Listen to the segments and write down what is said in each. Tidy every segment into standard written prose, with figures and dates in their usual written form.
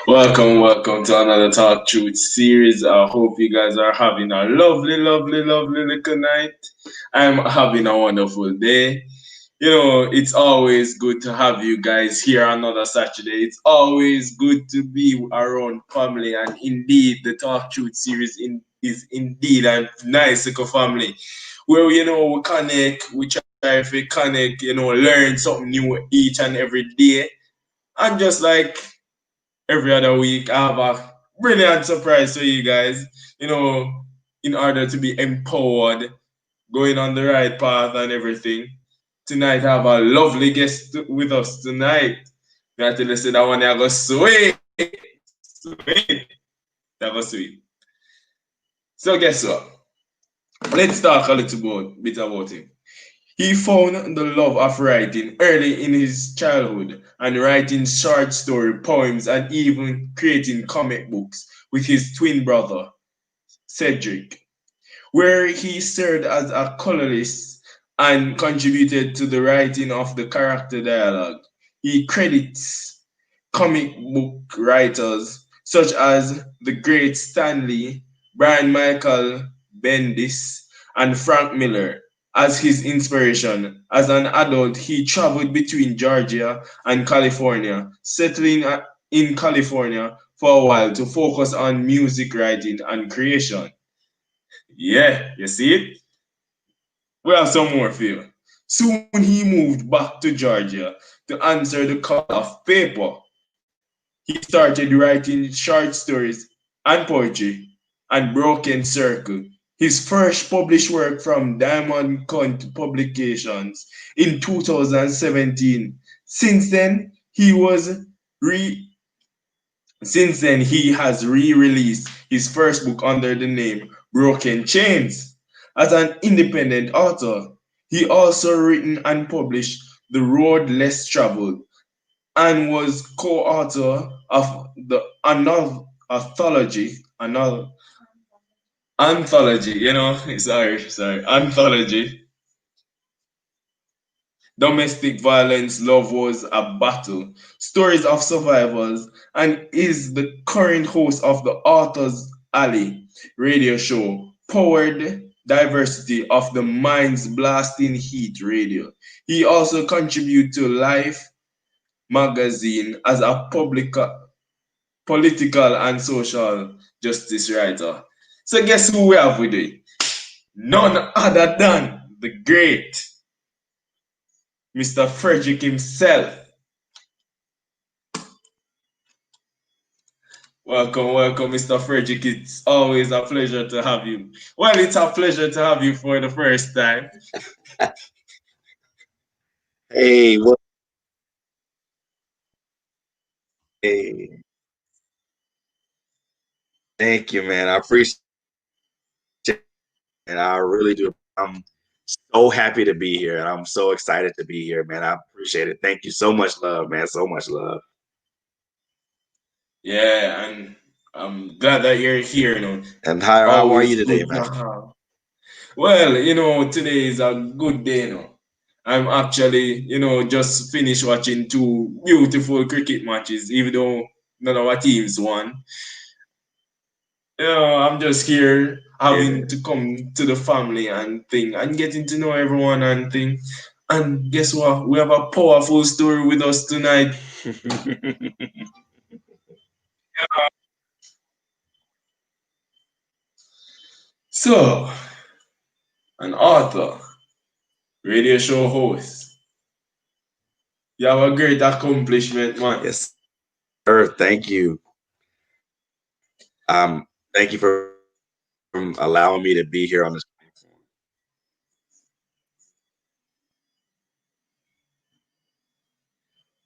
Welcome to another TalkTruth Series. I hope you guys are having a lovely little night. I'm having a wonderful day. It's always good to have you guys here another Saturday. It's always good to be around family, and indeed, the TalkTruth Series is indeed a nice little family where we connect, we try to connect, learn something new each and every day. And just like every other week, I have a brilliant surprise for you guys. You know, in order to be empowered, going on the right path and everything. Tonight, I have a lovely guest with us tonight. I tell you, say that one, I go sweet. That go sweet. So, guess what? Let's talk a little bit about him. He found the love of writing early in his childhood and writing short story poems and even creating comic books with his twin brother, Cedric, where he served as a colorist and contributed to the writing of the character dialogue. He credits comic book writers such as the great Stanley, Brian Michael Bendis, and Frank Miller as his inspiration. As an adult, he traveled between Georgia and California, settling in California for a while to focus on music writing and creation. Yeah, you see it? We have some more for you. Soon he moved back to Georgia to answer the call of paper. He started writing short stories and poetry and Broken Circle, his first published work from Diamond Kut Publications in 2017. Since then, he was re since then he has re-released his first book under the name Broken Chains. As an independent author, he also written and published The Road Less Traveled and was co-author of the anthology, sorry, anthology, Domestic Violence, Love Was a Battle, Stories of Survivors, and is the current host of the Authors Alley radio show, powered diversity of the Mind's Blasting Heat Radio. He also contributes to Lyfe Magazine as a political and social justice writer. So guess who we have with it? None other than the great Mr. Frederick himself. Welcome, Mr. Frederick. It's always a pleasure to have you. Well, it's a pleasure to have you for the first time. Hey, what? Hey, thank you, man. I appreciate it, and I really do. I'm so happy to be here, and I'm so excited to be here, man. I appreciate it. Thank you so much, love, man. So much love. Yeah, and I'm glad that you're here. And how are Always you today, good to man? have. Well, today is a good day. I'm actually, just finished watching two beautiful cricket matches, even though none of our teams won. I'm just here Yeah. having to come to the family and thing and getting to know everyone and thing. And guess what? We have a powerful story with us tonight. So, an author, radio show host. You have a great accomplishment, man. Yes, sir. Thank you. Thank you for allowing me to be here on this platform.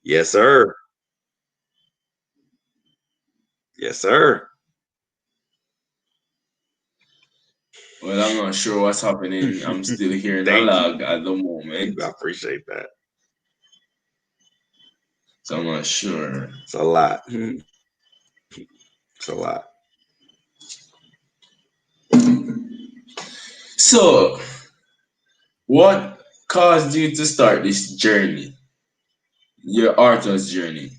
Yes, sir. Yes, sir. Well, I'm not sure what's happening. I'm still hearing a Thank lag you. at the moment. I appreciate that. So I'm not sure. It's a lot. It's a lot. So, what caused you to start this journey, your author's journey?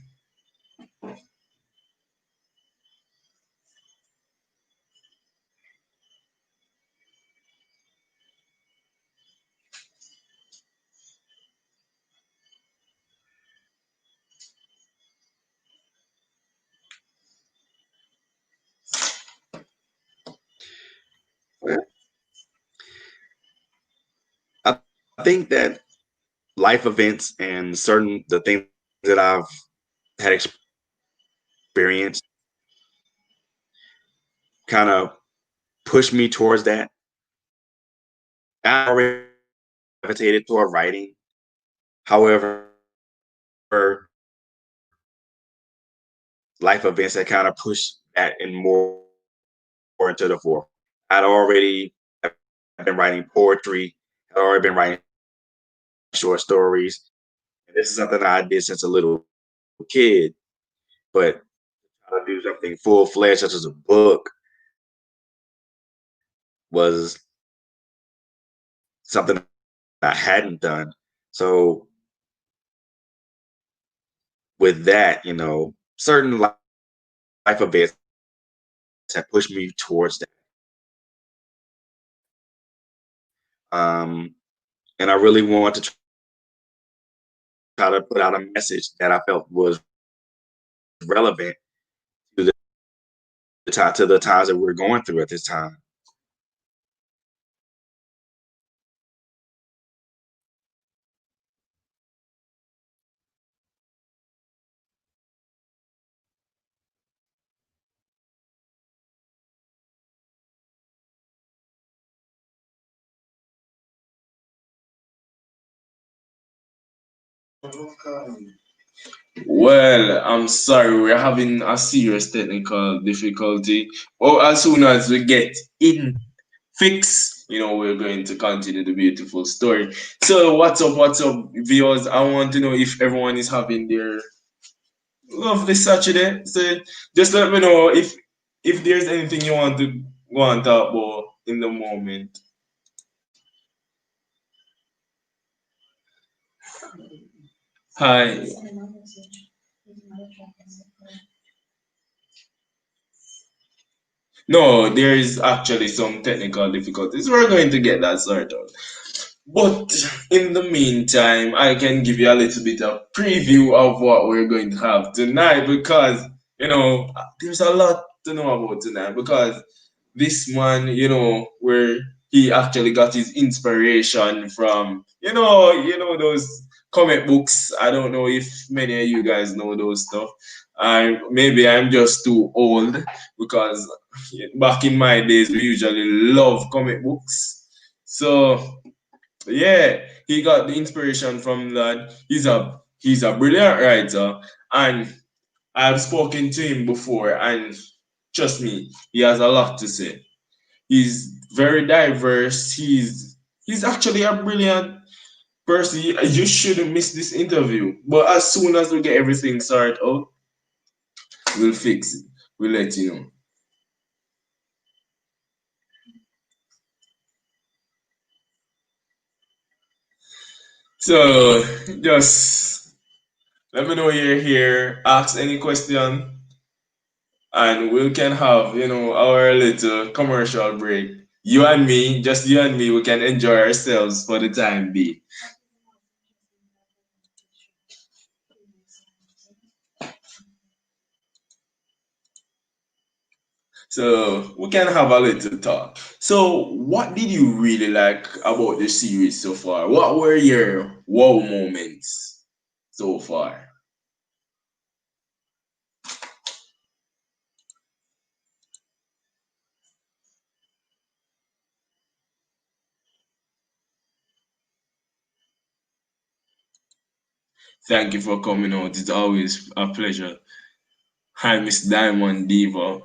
think that life events and the things that I've had experienced kind of pushed me towards that. I already gravitated toward writing. However, life events that kind of pushed that and more into the fore. I'd already been writing poetry. I'd already been writing short stories. And this is something I did since a little kid. But to do something full-fledged, such as a book, was something I hadn't done. So with that, certain life events have pushed me towards that. And I really want to try to put out a message that I felt was relevant to the times that we're going through at this time. Well, I'm sorry, we're having a serious technical difficulty. Well, as soon as we get in fix, we're going to continue the beautiful story. So, what's up, viewers? I want to know if everyone is having their lovely Saturday. So, just let me know if there's anything you want to go and talk about in the moment. Hi. No, there is actually some technical difficulties. We're going to get that sorted out. But in the meantime, I can give you a little bit of preview of what we're going to have tonight because, there's a lot to know about tonight because this man, where he actually got his inspiration from, those comic books. I don't know if many of you guys know those stuff. Maybe I'm just too old because back in my days we usually love comic books. So yeah, he got the inspiration from that. He's a brilliant writer, and I've spoken to him before, and trust me, he has a lot to say. He's very diverse. He's actually a brilliant person. You shouldn't miss this interview. But as soon as we get everything sorted out, we'll fix it. We'll let you know. So just let me know you're here. Ask any question, and we can have our little commercial break. You and me, just you and me, we can enjoy ourselves for the time being. So we can have a little talk. So what did you really like about the series so far? What were your wow moments so far? Thank you for coming out. It's always a pleasure. Hi, Miss Diamond Diva.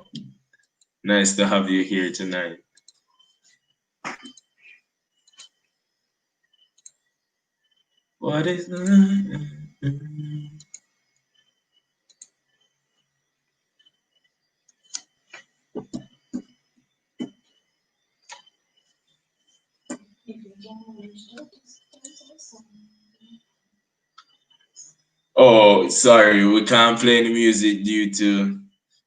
Nice to have you here tonight. What is Oh, sorry, we can't play any music due to,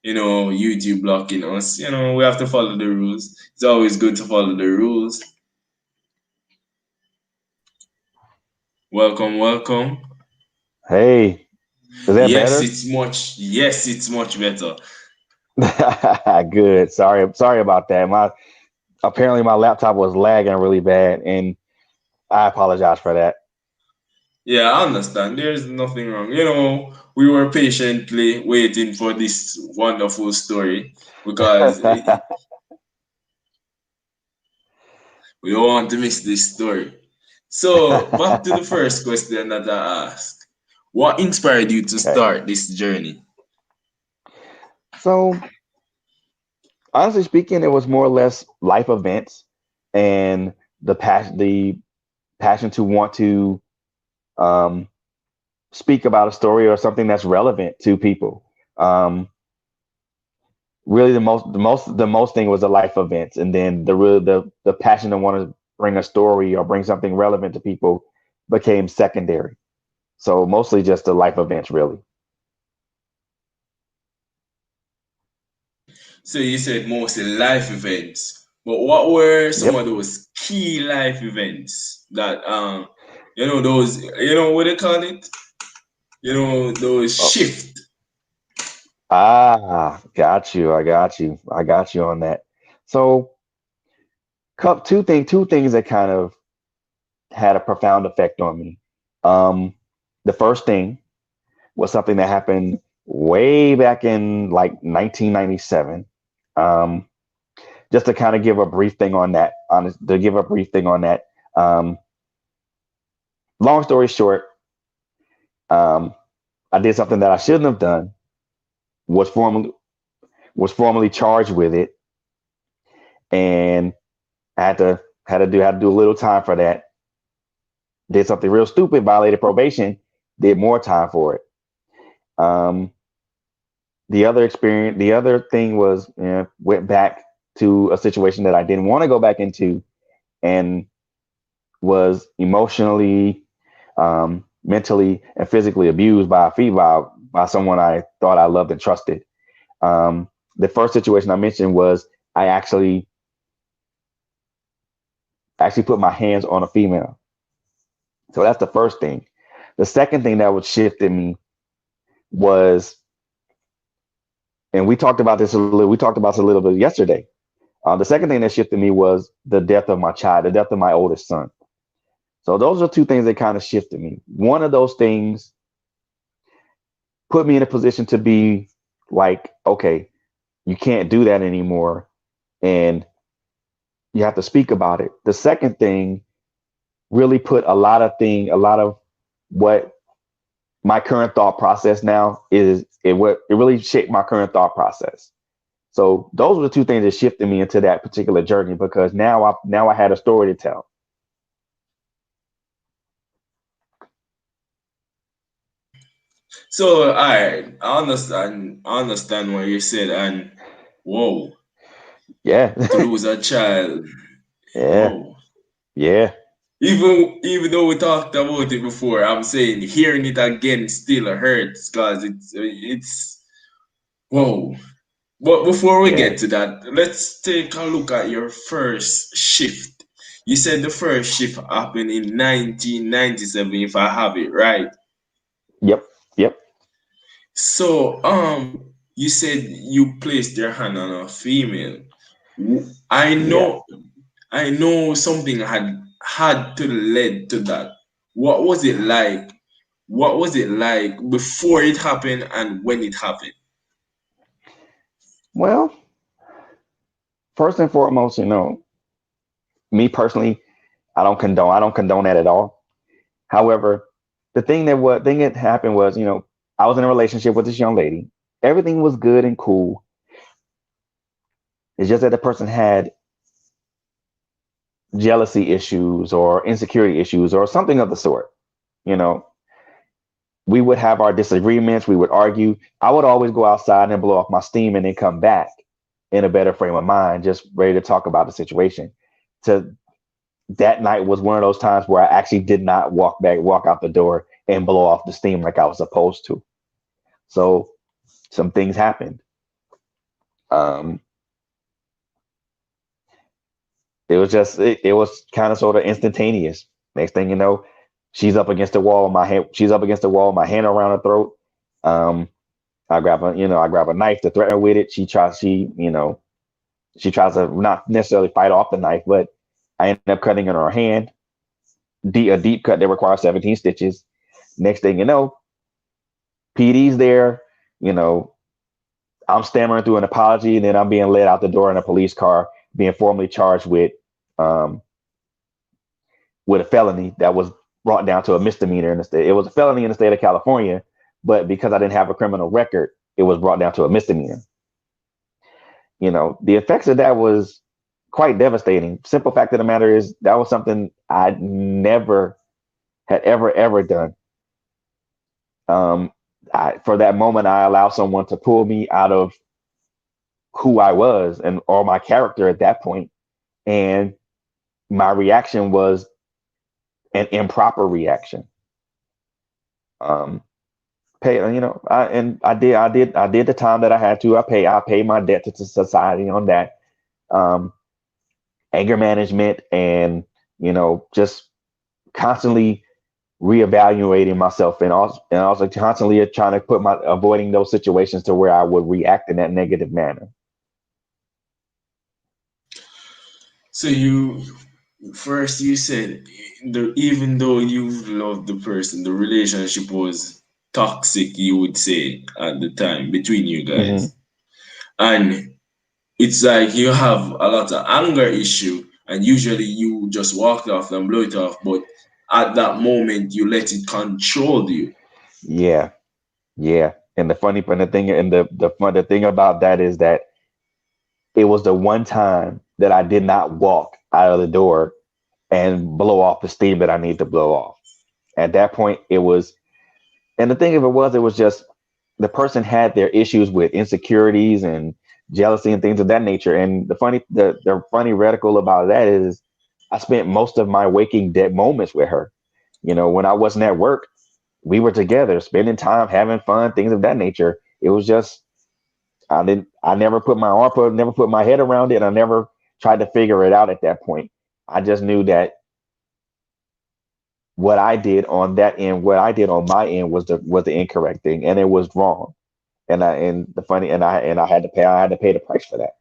YouTube blocking us. We have to follow the rules. It's always good to follow the rules. Welcome, welcome. Hey, is that Yes, better? it's much better. Good. Sorry about that. Apparently my laptop was lagging really bad, and I apologize for that. Yeah, I understand. There's nothing wrong. You know, we were patiently waiting for this wonderful story because we don't want to miss this story. So, back to the first question that I asked. What inspired you to Okay. start this journey? So, honestly speaking, it was more or less life events and the passion to want to um, speak about a story or something that's relevant to people. Um, really, the most thing was the life events, and then the passion to want to bring a story or bring something relevant to people became secondary. So mostly just the life events, really. So you said mostly life events, but what were some of Yep. those key life events that you know those what they call it? You know those Oh, shift. got you. I got you on that. So, two things that kind of had a profound effect on me. Um, the first thing was something that happened way back in like 1997. Um, just to kind of give a brief thing on that. To give a brief thing on that. Um, long story short, um, I did something that I shouldn't have done. Was formally was formally charged with it, and I had to do a little time for that. Did something real stupid, violated probation, did more time for it. Um, the other thing was, went back to a situation that I didn't want to go back into, and was emotionally, mentally, and physically abused by a female, by someone I thought I loved and trusted. The first situation I mentioned was I actually put my hands on a female. So that's the first thing. The second thing that would shift in me was, and we talked about this a little bit yesterday. The second thing that shifted me was the death of my child, the death of my oldest son. So those are two things that kind of shifted me. One of those things put me in a position to be like, okay, you can't do that anymore, and you have to speak about it. The second thing really put a lot of what my current thought process now is. It really shaped my current thought process. So those were the two things that shifted me into that particular journey, because now I had a story to tell. So I understand what you said, and whoa, Yeah. to lose a child, Yeah. whoa. Yeah. Even though we talked about it before, I'm saying hearing it again still hurts because it's whoa. But before we Yeah. get to that, let's take a look at your first shift. You said the first shift happened in 1997, if I have it right. Yep. Yep. So, you said you placed your hand on a female. I Yeah. know something had to led to that. What was it like? What was it like before it happened and when it happened? Well, first and foremost, me personally, I don't condone that at all. However, the thing that happened was, I was in a relationship with this young lady. Everything was good and cool. It's just that the person had jealousy issues or insecurity issues or something of the sort. You know, we would have our disagreements, we would argue. I would always go outside and blow off my steam and then come back in a better frame of mind, just ready to talk about the situation. To That night was one of those times where I actually did not walk out the door and blow off the steam like I was supposed to. So some things happened. Um, it was kind of sort of instantaneous. Next thing you know, she's up against the wall, my hand around her throat. Um, I grab a knife to threaten her with it. She tries to not necessarily fight off the knife, but I end up cutting in her hand. a deep cut that requires 17 stitches. Next thing you know, PD's there, you know, I'm stammering through an apology, and then I'm being led out the door in a police car, being formally charged with a felony that was brought down to a misdemeanor in the state. It was a felony in the state of California, but because I didn't have a criminal record, it was brought down to a misdemeanor. You know, the effects of that was quite devastating. Simple fact of the matter is that was something I never had ever done. For that moment, I allowed someone to pull me out of who I was and or my character at that point, and my reaction was an improper reaction. You know, I did the time that I had to. I paid my debt to society on that. Anger management, and you know, just constantly reevaluating myself, and also constantly trying to avoiding those situations to where I would react in that negative manner. So you said even though you loved the person, the relationship was toxic, you would say, at the time between you guys. And it's like you have a lot of anger issue, and usually you just walk off and blow it off, but at that moment you let it control you. Yeah. And the thing about that is that it was the one time that I did not walk out of the door and blow off the steam that I need to blow off. At that point, it was, and the thing of it was just the person had their issues with insecurities and jealousy and things of that nature. And the funny radical about that is I spent most of my waking dead moments with her. You know, when I wasn't at work, we were together, spending time, having fun, things of that nature. It was just, I never put my head around it. I never tried to figure it out at that point. I just knew that what I did on that end, what I did on my end was the incorrect thing, and it was wrong. And I had to pay the price for that.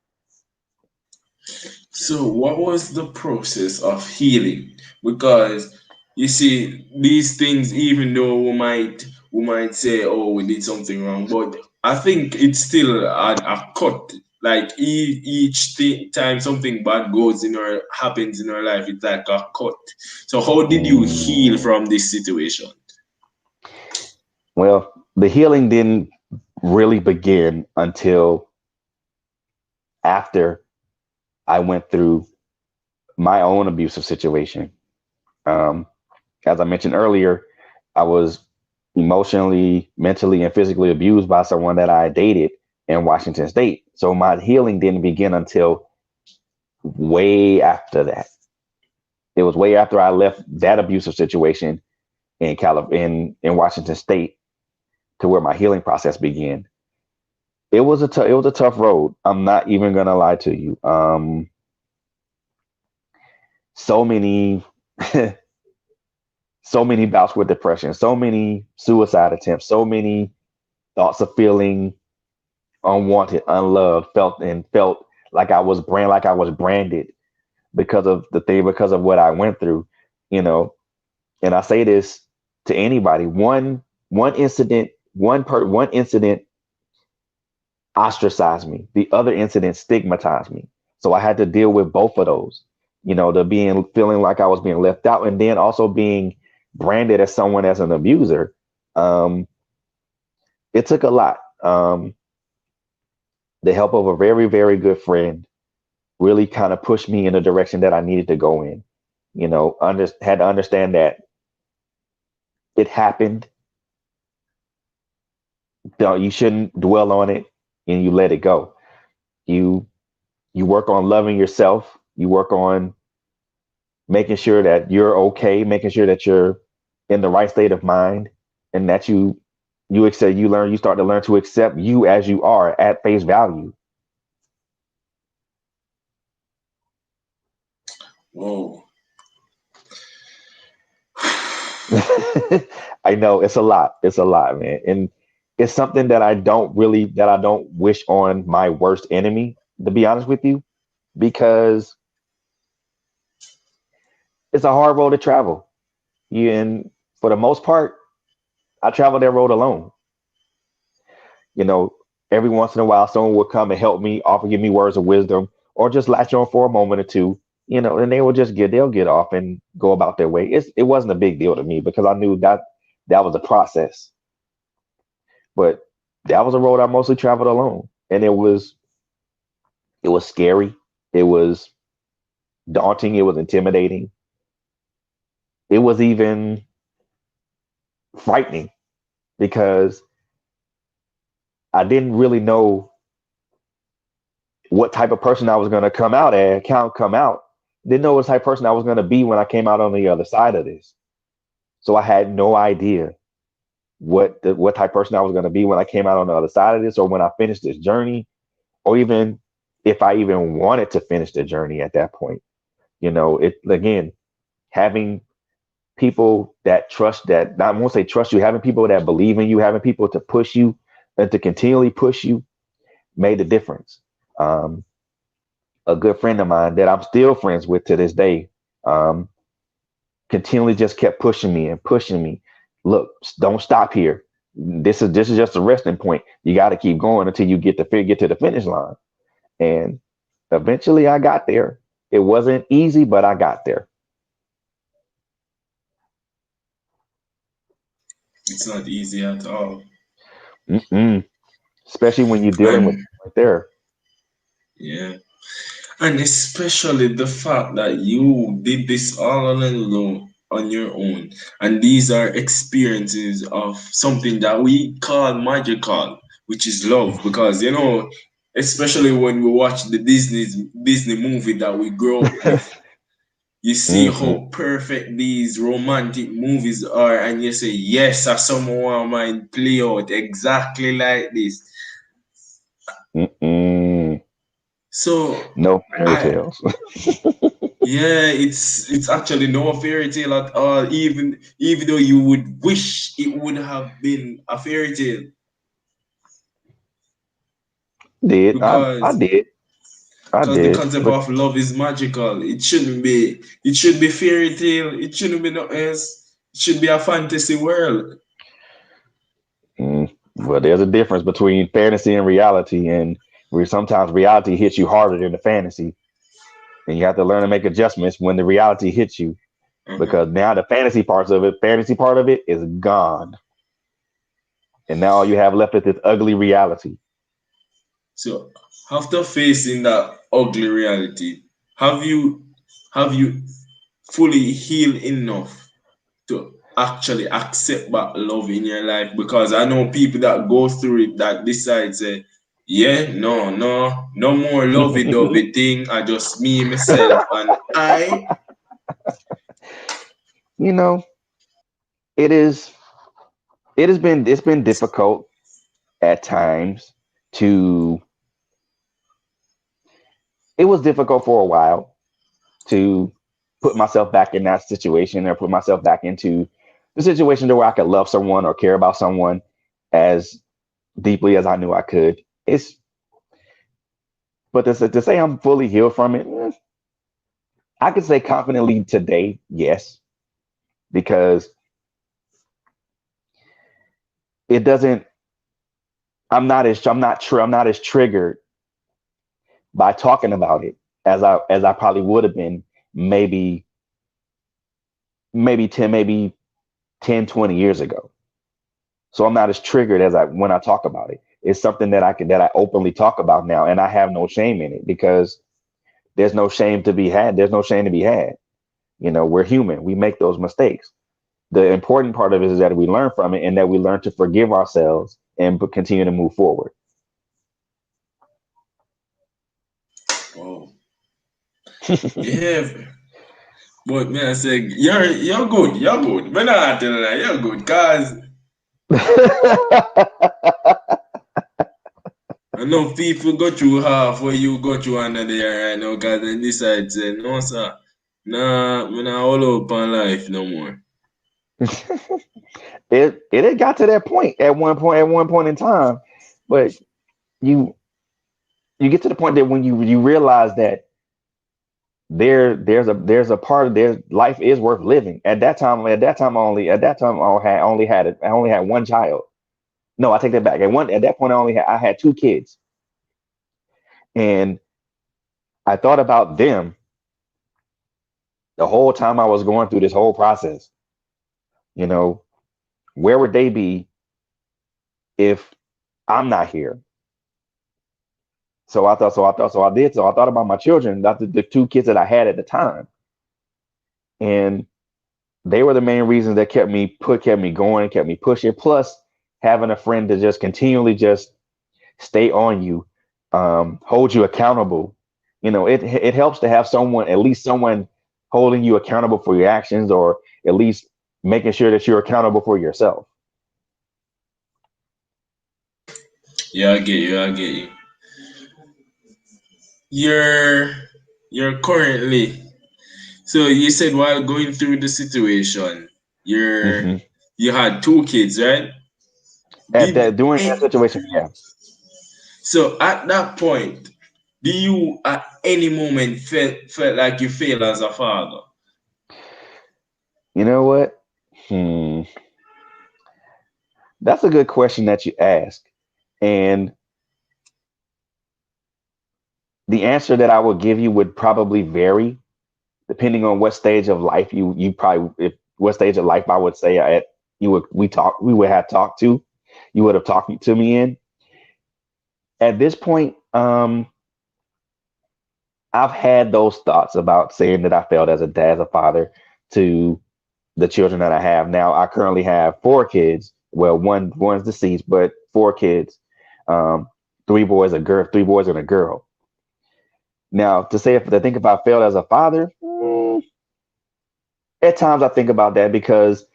So what was the process of healing? Because you see, these things, even though we might say, oh, we did something wrong, but I think it's still a cut. Like each time something bad happens in our life, it's like a cut. So how did you heal from this situation? Well, the healing didn't really begin until after I went through my own abusive situation. As I mentioned earlier, I was emotionally, mentally, and physically abused by someone that I dated in Washington State. So my healing didn't begin until way after that. It was way after I left that abusive situation in Washington State to where my healing process began. It was a tough road. I'm not even gonna lie to you. So many so many bouts with depression, so many suicide attempts, so many thoughts of feeling unwanted, unloved, felt like I was branded because of what I went through, you know. And I say this to anybody: one incident ostracized me. The other incident stigmatized me. So I had to deal with both of those, you know, feeling like I was being left out, and then also being branded as someone as an abuser. It took a lot. The help of a very, very good friend really kind of pushed me in the direction that I needed to go in. You know, had to understand that it happened. You shouldn't dwell on it, and you let it go. You work on loving yourself. You work on making sure that you're okay, making sure that you're in the right state of mind, and that you start to learn to accept you as you are at face value. Whoa. I know it's a lot, man. And it's something that I don't wish on my worst enemy, to be honest with you, because it's a hard road to travel. And for the most part, I traveled that road alone. You know, every once in a while, someone would come and help me, give me words of wisdom, or just latch on for a moment or two. You know, and they'll get off and go about their way. It wasn't a big deal to me because I knew that was a process. But that was a road I mostly traveled alone, and it was scary. It was daunting. It was intimidating. It was even frightening because I didn't really know what type of person I was going to come out. Didn't know what type of person I was going to be when I came out on the other side of this. So I had no idea what type of person I was going to be when I came out on the other side of this, or when I finished this journey, or even if I even wanted to finish the journey at that point. You know, it again, having people that trust, that not won't say trust you, having people that believe in you, having people to push you and to continually push you made a difference. A good friend of mine that I'm still friends with to this day, continually just kept pushing me and pushing me. Look, don't stop here. This is just a resting point. You got to keep going until you get to the finish line. And eventually I got there. It wasn't easy, but I got there. It's not easy at all. Especially when you're dealing with right there. Yeah. And especially the fact that you did this all alone on your own. And these are experiences of something that we call magical, which is love. Because, you know, especially when we watch the Disney movie that we grow up with, you see how perfect these romantic movies are, and you say, yes, I someone might play out exactly like this. So no fairy tales. Yeah, it's actually no fairy tale at all. Even though you would wish it would have been a fairy tale. I did. Because the concept of love is magical. It shouldn't be. It should be fairy tale. It shouldn't be nothing else. It should be a fantasy world. Well, there's a difference between fantasy and reality, and where sometimes reality hits you harder than the fantasy, and you have to learn to make adjustments when the reality hits you, because now the fantasy part of it is gone, and now all you have left is this ugly reality. So after facing that ugly reality, have you fully healed enough to actually accept that love in your life? Because I know people that go through it that decide, say, yeah, no more lovey-dovey thing. I just me, myself, and I. You know, it's been difficult at times it was difficult for a while to put myself back in that situation, or put myself back into the situation where I could love someone or care about someone as deeply as I knew I could. But to say I'm fully healed from it, I could say confidently today, yes, because it doesn't. I'm not as triggered by talking about it as I probably would have been maybe 10, 20 years ago. So I'm not as triggered when I talk about it. It's something that I openly talk about now, and I have no shame in it, because there's no shame to be had. There's no shame to be had. You know, we're human. We make those mistakes. The important part of it is that we learn from it, and that we learn to forgive ourselves and continue to move forward. Oh. Yeah. But man, I say you're good. You're good. Man, I tell you, you're good, cause I know people go through half what you go through under there right now, cause they decide say, no sir, nah, I'm not all up on life no more. It got to that point at one point in time, but you get to the point that when you realize that there's a part of their life is worth living. At that time I only had one child. No, I take that back. At that point I had two kids. And I thought about them the whole time I was going through this whole process. You know, where would they be if I'm not here? So I thought about my children, the two kids that I had at the time. And they were the main reasons that kept me going, kept me pushing. Plus having a friend to just continually just stay on you, hold you accountable. You know, it helps to have someone, at least someone holding you accountable for your actions, or at least making sure that you're accountable for yourself. Yeah, I get you. I get you. You're currently, so you said while going through the situation, Hmm. you had two kids, right? During that Did situation, yeah. So at that point, do you at any moment felt like you failed as a father? You know what? Hmm. That's a good question that you ask. And the answer that I would give you would probably vary depending on what stage of life you probably, if what stage of life I would say we would have talked to, you would have talked to me in. At this point, I've had those thoughts about saying that I failed as a father to the children that I have now. I currently have four kids. Well, one's deceased, but four kids, um, three boys and a girl. Now, to say if I think if I failed as a father, at times I think about that because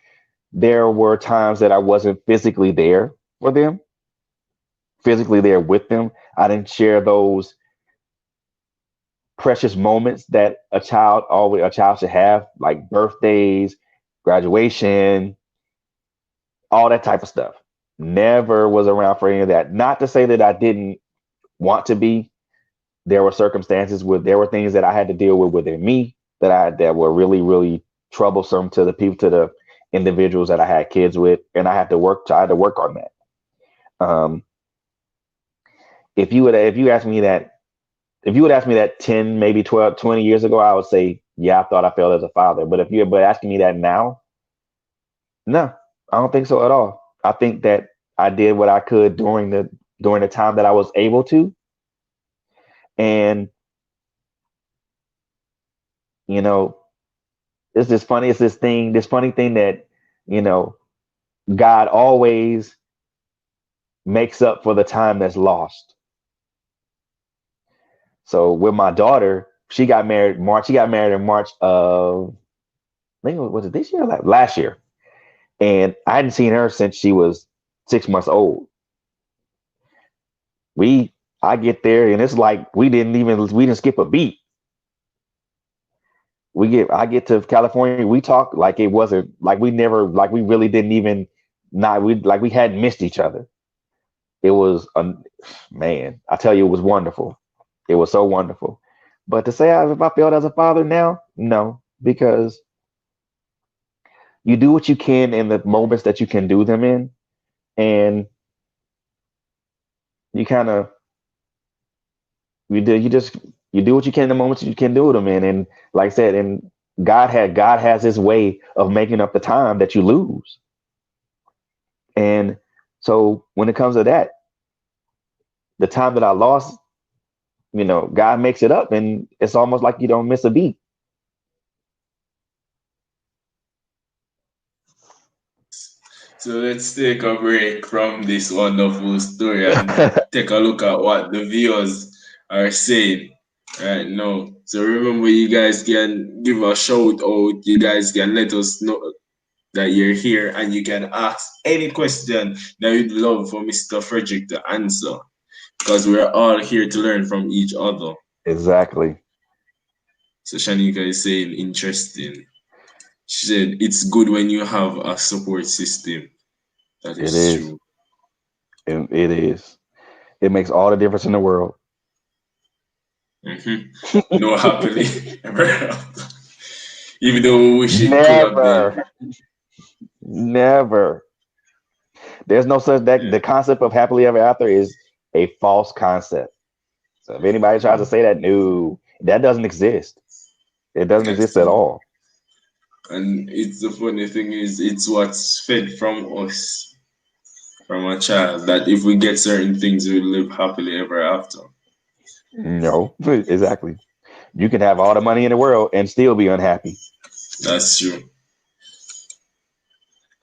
there were times that I wasn't physically there for them, physically there with them. I didn't share those precious moments that a child should have, like birthdays, graduation, all that type of stuff. Never was around for any of that. Not to say that I didn't want to be. There were circumstances there were things that I had to deal with within me that were really, really troublesome to the individuals that I had kids with, and I had to work on that. Um, if you asked me that if you would ask me that 10, maybe 12, 20 years ago, I would say, yeah, I thought I failed as a father. But asking me that now, no, I don't think so at all. I think that I did what I could during the time that I was able to. And, you know, it's this funny thing that, you know, God always makes up for the time that's lost. So with my daughter, she got married in March. She got married in March of, I think was it this year or last year? And I hadn't seen her since she was 6 months old. I get there and it's like we didn't skip a beat. I get to California, we talk like it wasn't like we never like we really didn't even not we like we hadn't missed each other. It was man, I tell you, it was wonderful. It was so wonderful. But to say if I failed as a father now, no, because you do what you can in the moments that you can do them in, and you kind of you do what you can in the moments you can do them in, and like I said, and God has His way of making up the time that you lose, and so when it comes to that, the time that I lost, you know, God makes it up, and it's almost like you don't miss a beat. So let's take a break from this wonderful story and take a look at what the viewers are saying right now. So remember, you guys can give a shout out. You guys can let us know that you're here, and you can ask any question that you'd love for Mr. Frederick to answer, because we're all here to learn from each other. Exactly. So Shanika is saying interesting. She said it's good when you have a support system. That It is is. true. It is. It makes all the difference in the world. No happily ever after. Even though we wish it could have been. Never. There's no such that the concept of happily ever after is a false concept. So if anybody tries to say that, no, that doesn't exist. It doesn't exist at all. And it's the funny thing is, it's what's fed from us, from a child, that if we get certain things, we live happily ever after. No, exactly. You can have all the money in the world and still be unhappy. That's true.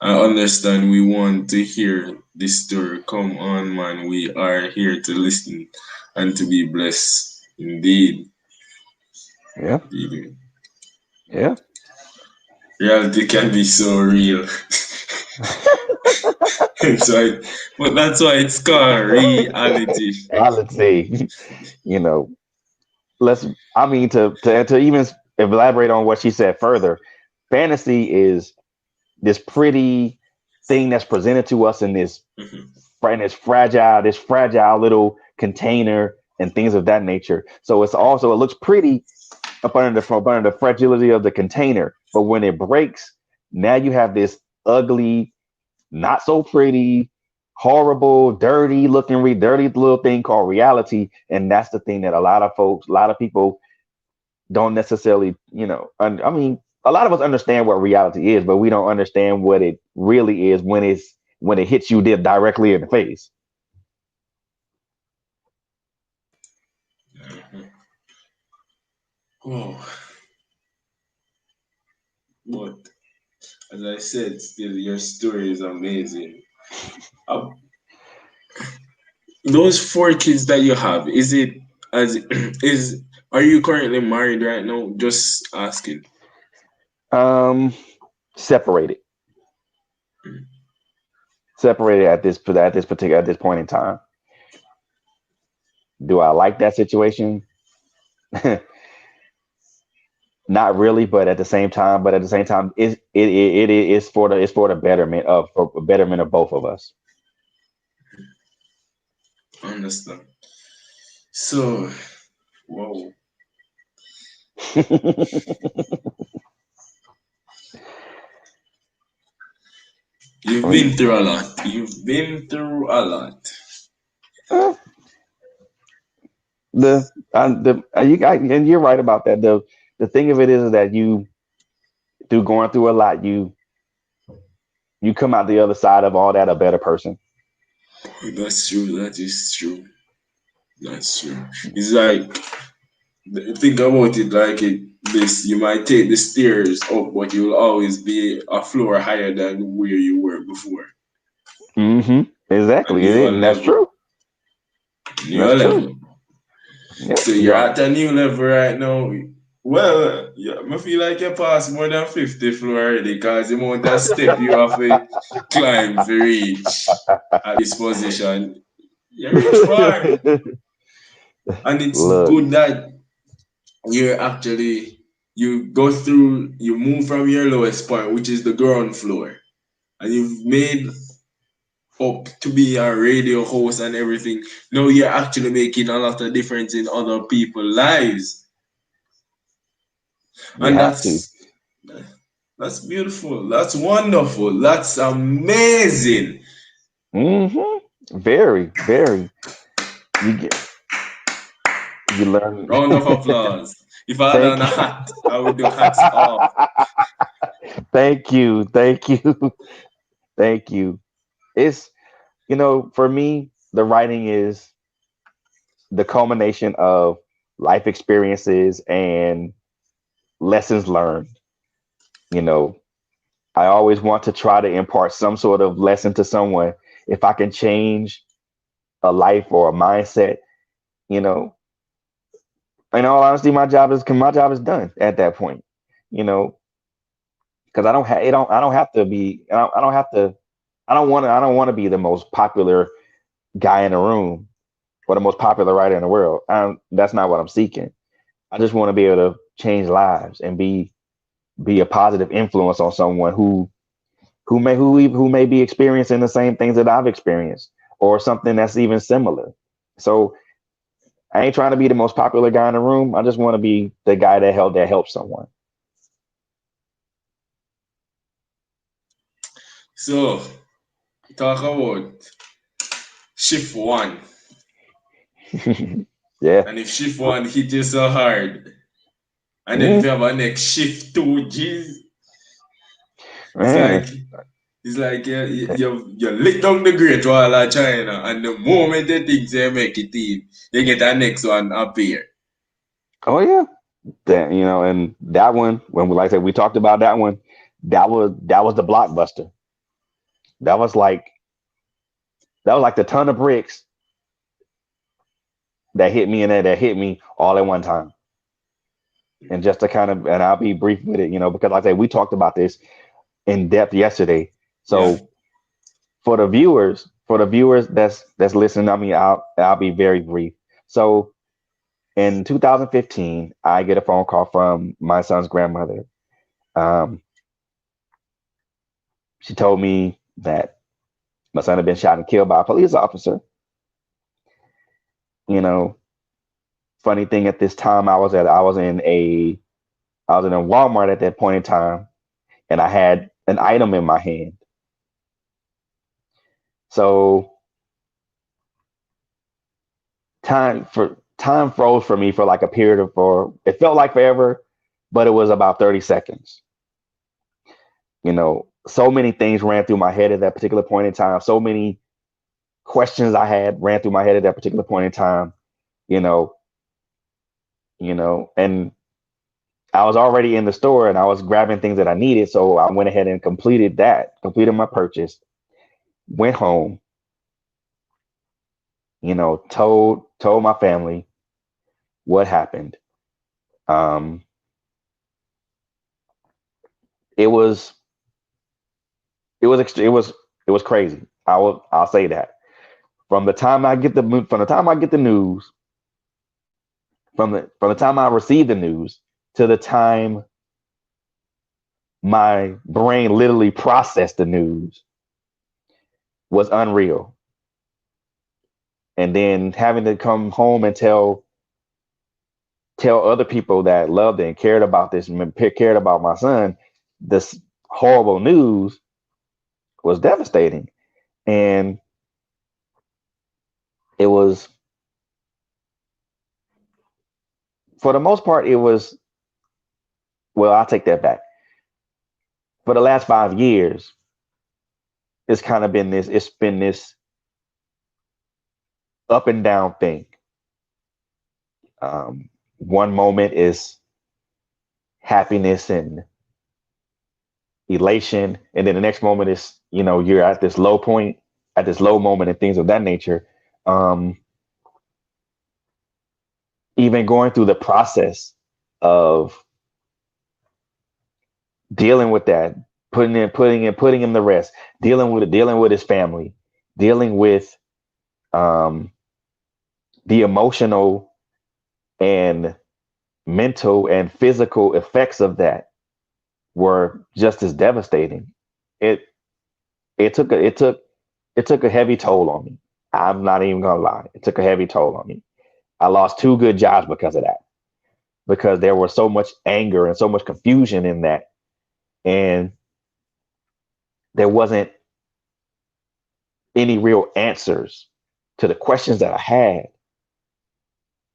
I understand we want to hear this story. Come on, man. We are here to listen and to be blessed. Indeed. Yeah. Indeed. Yeah. Reality can be so real. But that's why it's called reality. Reality. You know, to even elaborate on what she said further, fantasy is this pretty thing that's presented to us in this fragile little container and things of that nature. So it looks pretty up under the fragility of the container, but when it breaks, now you have this ugly, not so pretty, horrible, dirty little thing called reality. And that's the thing that a lot of people don't necessarily, I mean, a lot of us understand what reality is, but we don't understand what it really is when it hits you directly in the face. Oh, but as I said, still your story is amazing. Those 4 kids that you have, is it as is? Are you currently married right now? Just asking. Separated. Separated at this point in time. Do I like that situation? Not really, but at the same time, it is for the betterment of both of us. I understand. So, whoa. You've been through a lot. And you're right about that. The thing of it is that through going through a lot, you come out the other side of all that a better person. That's true. That is true. That's true. It's like, think about it like this. You might take the stairs up, but you'll always be a floor higher than where you were before. Exactly. And that's true. New level. Yep. So you're at a new level right now. Well, I feel like you passed more than 50 floor already, because the amount of step you have to climb to reach at this position. You reach far. And it's good that you move from your lowest point, which is the ground floor, and you've made up to be a radio host and everything. Now you're actually making a lot of difference in other people's lives. And that's beautiful. That's wonderful. That's amazing. Very, very. You learn. Round of applause. If I had on a hat, I would do hats off. Thank you. It's, for me, the writing is the culmination of life experiences and lessons learned. I always want to try to impart some sort of lesson to someone. If I can change a life or a mindset, in all honesty, my job is done at that point. Because I don't want to be the most popular guy in the room or the most popular writer in the world. That's not what I'm seeking. I just want to be able to change lives and be a positive influence on someone who may be experiencing the same things that I've experienced, or something that's even similar. So I ain't trying to be the most popular guy in the room. I just want to be the guy that helps someone. So, talk about shift one. Yeah. And if shift one hit you so hard, and then if you have a next shift two, geez, it's like you lick down the Great Wall of China, and the moment they think they make it in, they get that next one appear. Oh yeah. That, you know, and that one, when we, like I said, we talked about that one, that was the blockbuster. That was like the ton of bricks that hit me all at one time. And just to kind of, and I'll be brief with it, you know, because like I said, we talked about this in depth yesterday. So for the viewers that's listening, I mean, I'll be very brief. So in 2015, I get a phone call from my son's grandmother. She told me that my son had been shot and killed by a police officer. You know, funny thing, at this time, I was in a Walmart at that point in time, and I had an item in my hand. So time froze for me for like a period of, it felt like forever, but it was about 30 seconds. You know, so many things ran through my head at that particular point in time. So many questions I had ran through my head at that particular point in time, you know, and I was already in the store and I was grabbing things that I needed. So I went ahead and completed my purchase, went home, you know, told my family what happened. It was crazy. I'll say that. From the time I get the news, from the time I receive the news to the time my brain literally processed the news was unreal. And then having to come home and tell other people that loved and cared about my son, this horrible news was devastating. And it was, for the most part, I'll take that back. For the last 5 years, it's been this up and down thing. One moment is happiness and elation, and then the next moment is, you know, you're at this low point, at this low moment, and things of that nature. Even going through the process of dealing with that, putting him to rest, dealing with his family, dealing with the emotional and mental and physical effects of that were just as devastating. It took a heavy toll on me. I'm not even gonna lie. It took a heavy toll on me. I lost 2 good jobs because of that, because there was so much anger and so much confusion in that. And there wasn't any real answers to the questions that I had.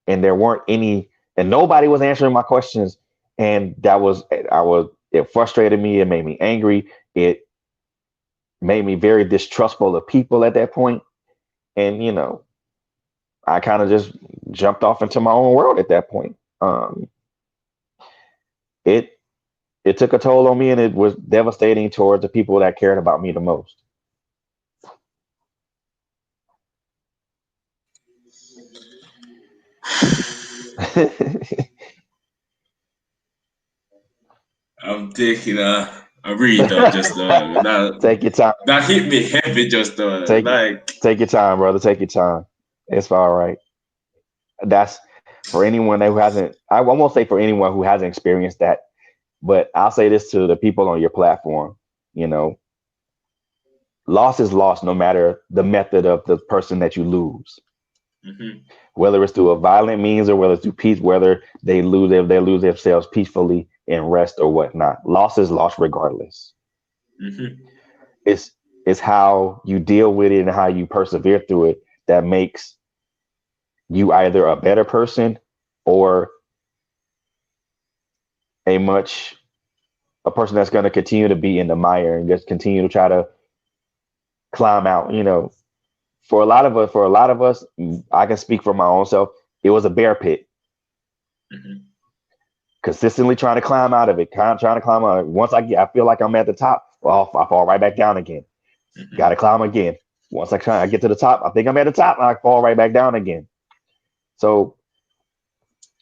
And there weren't any, and nobody was answering my questions. And it frustrated me. It made me angry. It made me very distrustful of people at that point. And, you know, I kind of just jumped off into my own world at that point. It took a toll on me, and it was devastating towards the people that cared about me the most. I'm taking a breather, just that. Take your time. That hit me heavy, just take your time, brother. Take your time. It's all right. That's for anyone who hasn't. I won't say for anyone who hasn't experienced that, but I'll say this to the people on your platform. You know, loss is loss, no matter the method of the person that you lose. Mm-hmm. whether it's through a violent means or whether it's through peace, whether they lose themselves peacefully in rest or whatnot. Loss is loss regardless. Mm-hmm. It's it's how you deal with it and how you persevere through it that makes you either a better person or a much a person that's going to continue to be in the mire and just continue to try to climb out. For a lot of us, I can speak for my own self. It was a bear pit. Mm-hmm. Consistently trying to climb out of it, trying to climb out of it. Once I feel like I'm at the top, well, I fall right back down again. Mm-hmm. Got to climb again. Once I get to the top, I think I'm at the top, and I fall right back down again. So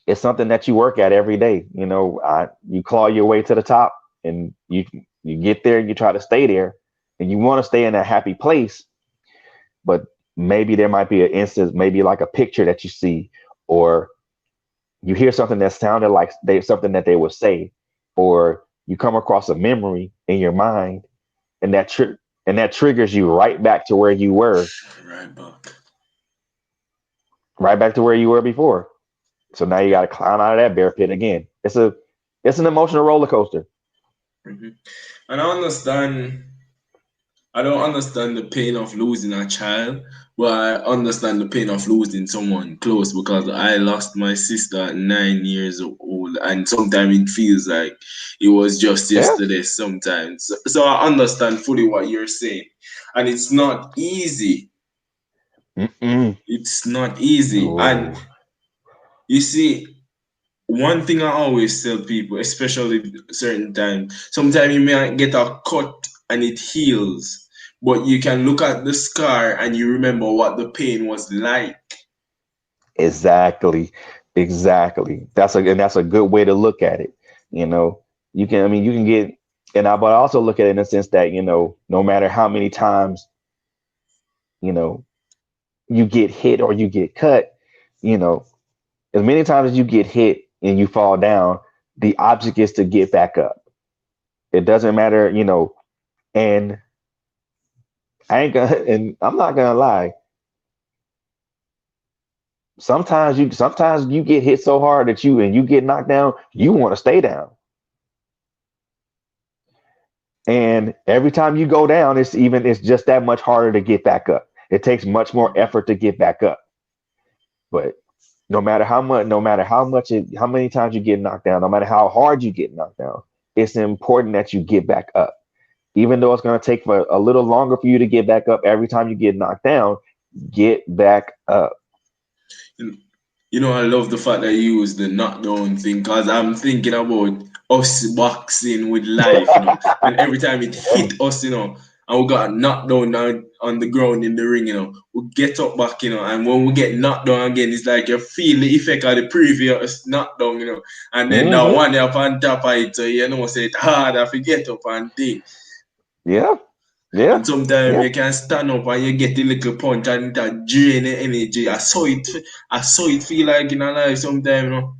it's something that you work at every day. You claw your way to the top, and you get there, and you try to stay there, and you want to stay in a happy place. But maybe there might be an instance, maybe like a picture that you see, or you hear something that sounded like something that they would say, or you come across a memory in your mind, and that triggers you right back to where you were, right back to where you were before. So now you got to climb out of that bear pit again. It's an emotional roller coaster. Mm-hmm. And I don't understand the pain of losing a child, but I understand the pain of losing someone close, because I lost my sister at 9 years old, and sometimes it feels like it was just yesterday sometimes. So I understand fully what you're saying. And it's not easy. Mm-mm. It's not easy. Ooh. And you see, one thing I always tell people, especially certain times, sometimes you may get a cut and it heals, but you can look at the scar and you remember what the pain was like. Exactly. That's a good way to look at it. You can get, but I also look at it in the sense that, no matter how many times, you get hit or you get cut, as many times as you get hit and you fall down, the object is to get back up. It doesn't matter, and and I'm not gonna lie. Sometimes you get hit so hard that you get knocked down, you want to stay down. And every time you go down, it's just that much harder to get back up. It takes much more effort to get back up. But no matter how many times you get knocked down, no matter how hard you get knocked down, it's important that you get back up. Even though it's going to take for a little longer for you to get back up every time you get knocked down, get back up. I love the fact that you use the knockdown thing, because I'm thinking about us boxing with life, and every time it hit us, and we got knocked down on the ground in the ring, we get up back, and when we get knocked down again, it's like you feel the effect of the previous knockdown, and then that one up on top of it, so say it's harder to get up and thing. Yeah. Yeah. And sometimes you can stand up and you get a little punch and that drain the energy. I saw it feel like in a life sometimes,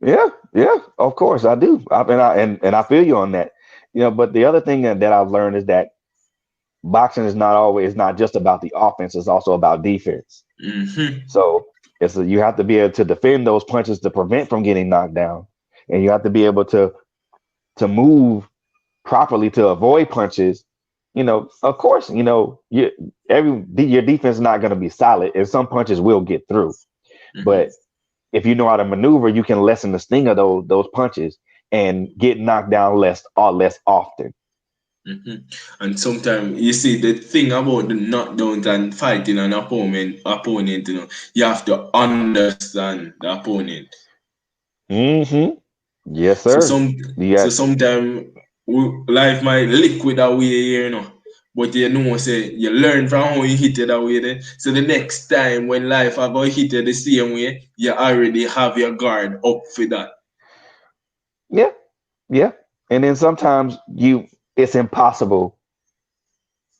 Yeah, of course I do. I feel you on that. But the other thing that I've learned is that boxing is not just about the offense, it's also about defense. Mm-hmm. So you have to be able to defend those punches to prevent from getting knocked down. And you have to be able to move properly to avoid punches. Of course, your defense is not going to be solid, and some punches will get through. Mm-hmm. But if you know how to maneuver, you can lessen the sting of those punches and get knocked down less often. Mm-hmm. And sometimes you see the thing about the knockdowns and fighting an opponent, you have to understand the opponent. Mm-hmm. Yes, sir. So sometimes life might liquid away here, but say you learn from how you hit it that way then. So the next time when life about hit it the same way, you already have your guard up for that. Yeah. And then sometimes it's impossible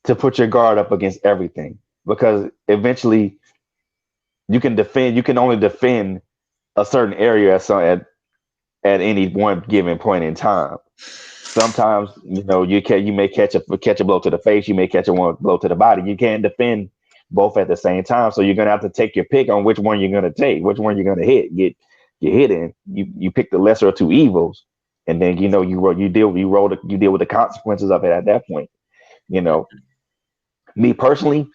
to put your guard up against everything, because eventually you can only defend a certain area at any one given point in time. Sometimes you may catch a blow to the face, you may catch a one blow to the body. You can't defend both at the same time. So you're gonna have to take your pick on which one you're gonna take, which one you're gonna get hit in. You pick the lesser of two evils, and then you deal with the consequences of it at that point. Me personally,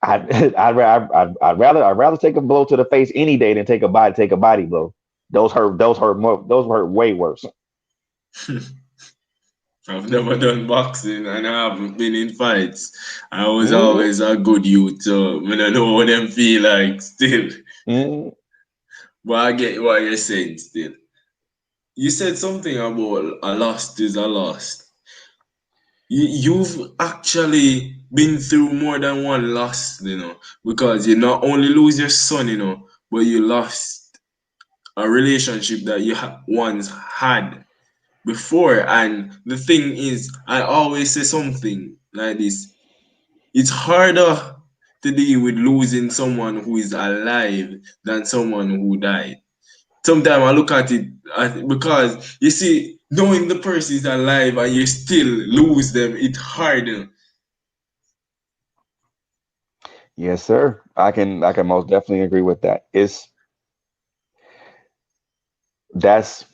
I'd rather take a blow to the face any day than take a body blow. Those hurt way worse. I've never done boxing and I haven't been in fights. I was always a good youth, so I don't know what them feel like still. But I get what you're saying still. You said something about a loss is a loss. You've actually been through more than one loss, because you not only lose your son, but you lost a relationship that you once had before. And the thing is, I always say something like this: it's harder to deal with losing someone who is alive than someone who died. Sometimes I look at it because you see, knowing the person is alive and you still lose them, it's harder. Yes, sir. I can most definitely agree with that. That's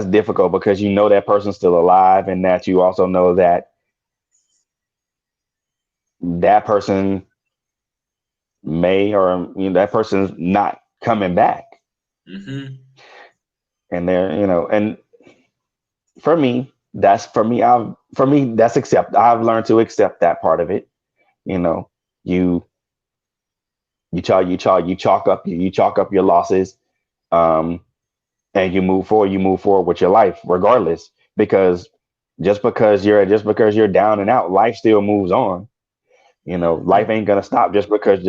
difficult because that person's still alive, and that you also know that person may, or that person's not coming back. Mm-hmm. And and for me, that's I've learned to accept that part of it. You chalk up your losses, and you move forward with your life regardless, because just because you're down and out, life still moves on. Life ain't gonna stop just because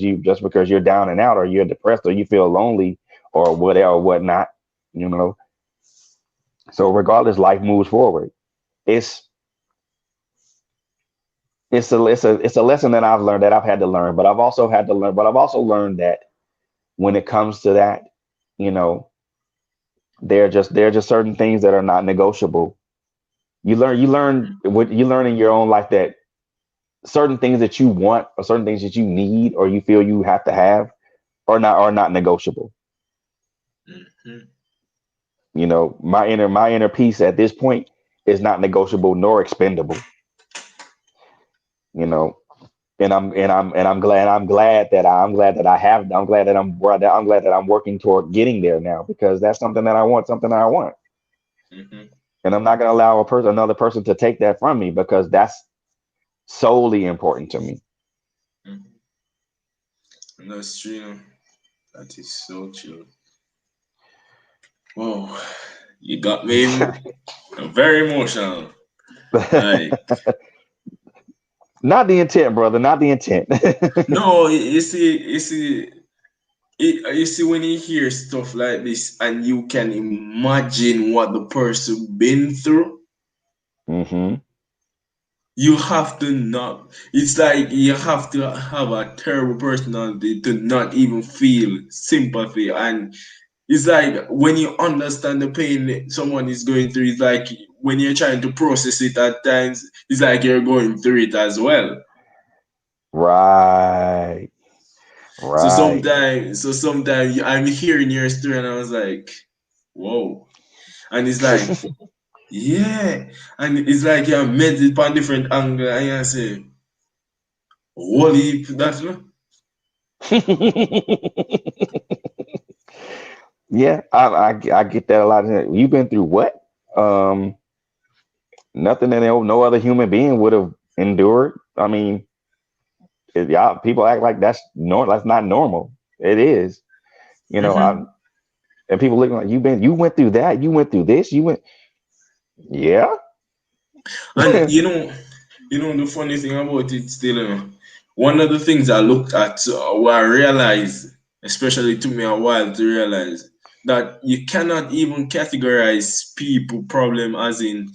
you're down and out, or you're depressed, or you feel lonely, or whatever, or whatnot. So regardless, life moves forward. It's a lesson that I've learned, that I've had to learn, but I've also learned that when it comes to that, there are just certain things that are not negotiable. You learn in your own life that certain things that you want, or certain things that you need, or you feel you have to have, are not negotiable. Mm-hmm. My inner peace at this point is not negotiable nor expendable. And I'm glad that I'm working toward getting there now, because that's something that I want. Mm-hmm. And I'm not going to allow another person to take that from me, because that's solely important to me. Mm-hmm. And that's true. That is so true. Whoa, you got me very emotional. Like, not the intent, brother. Not the intent. no, you see, when you hear stuff like this and you can imagine what the person been through, Mm-hmm. you have to not. It's like you have to have a terrible personality to not even feel sympathy. And it's like when you understand the pain someone is going through, it's like when you're trying to process it at times, it's like you're going through it as well. Right. So Right. sometimes I'm hearing your story and I was like, whoa. And it's like, yeah. And it's like you met it on different angle and you say, holy, that's Yeah, I get that a lot. You've been through what? Nothing that no other human being would have endured. I mean, y'all people act like that's that's not normal. It is. mm-hmm. And people looking like you went through that, you went through this, yeah. And the funny thing about it still, one of the things I looked at, where I realized, especially took me a while to realize, that you cannot even categorize people problem as in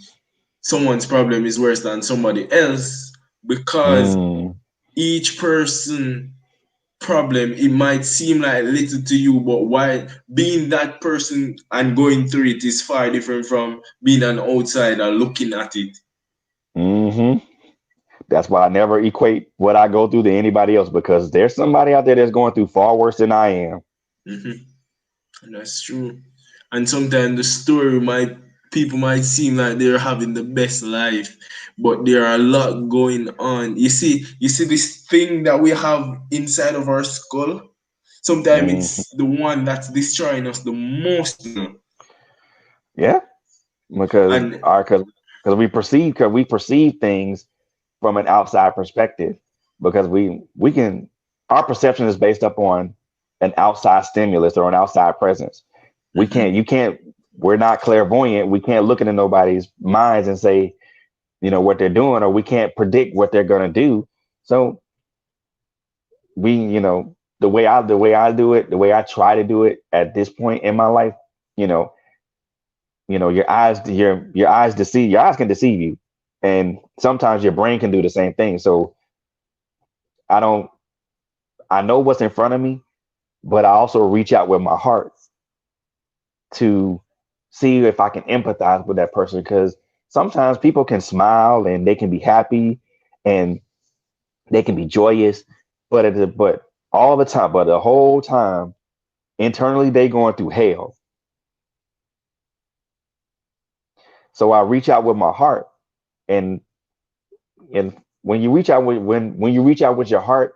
someone's problem is worse than somebody else, because Mm. each person problem, it might seem like little to you, but why being that person and going through it is far different from being an outsider looking at it. Mm-hmm. That's why I never equate what I go through to anybody else, because there's somebody out there that's going through far worse than I am. And that's true. And sometimes the story people might seem like they're having the best life, but there are a lot going on. You see this thing that we have inside of our skull. Sometimes it's the one that's destroying us the most. Yeah, because And we perceive things from an outside perspective, because our perception is based upon an outside stimulus or an outside presence. We're not clairvoyant. We can't look into nobody's minds and say, what they're doing, or we can't predict what they're going to do. So the way I do it, the way I try to do it at this point in my life, your eyes can deceive you, and sometimes your brain can do the same thing. So I know what's in front of me, but I also reach out with my heart to see if I can empathize with that person, because sometimes people can smile and they can be happy and they can be joyous, but all the time, but the whole time internally they going through hell. So I reach out with my heart, and when you reach out with your heart,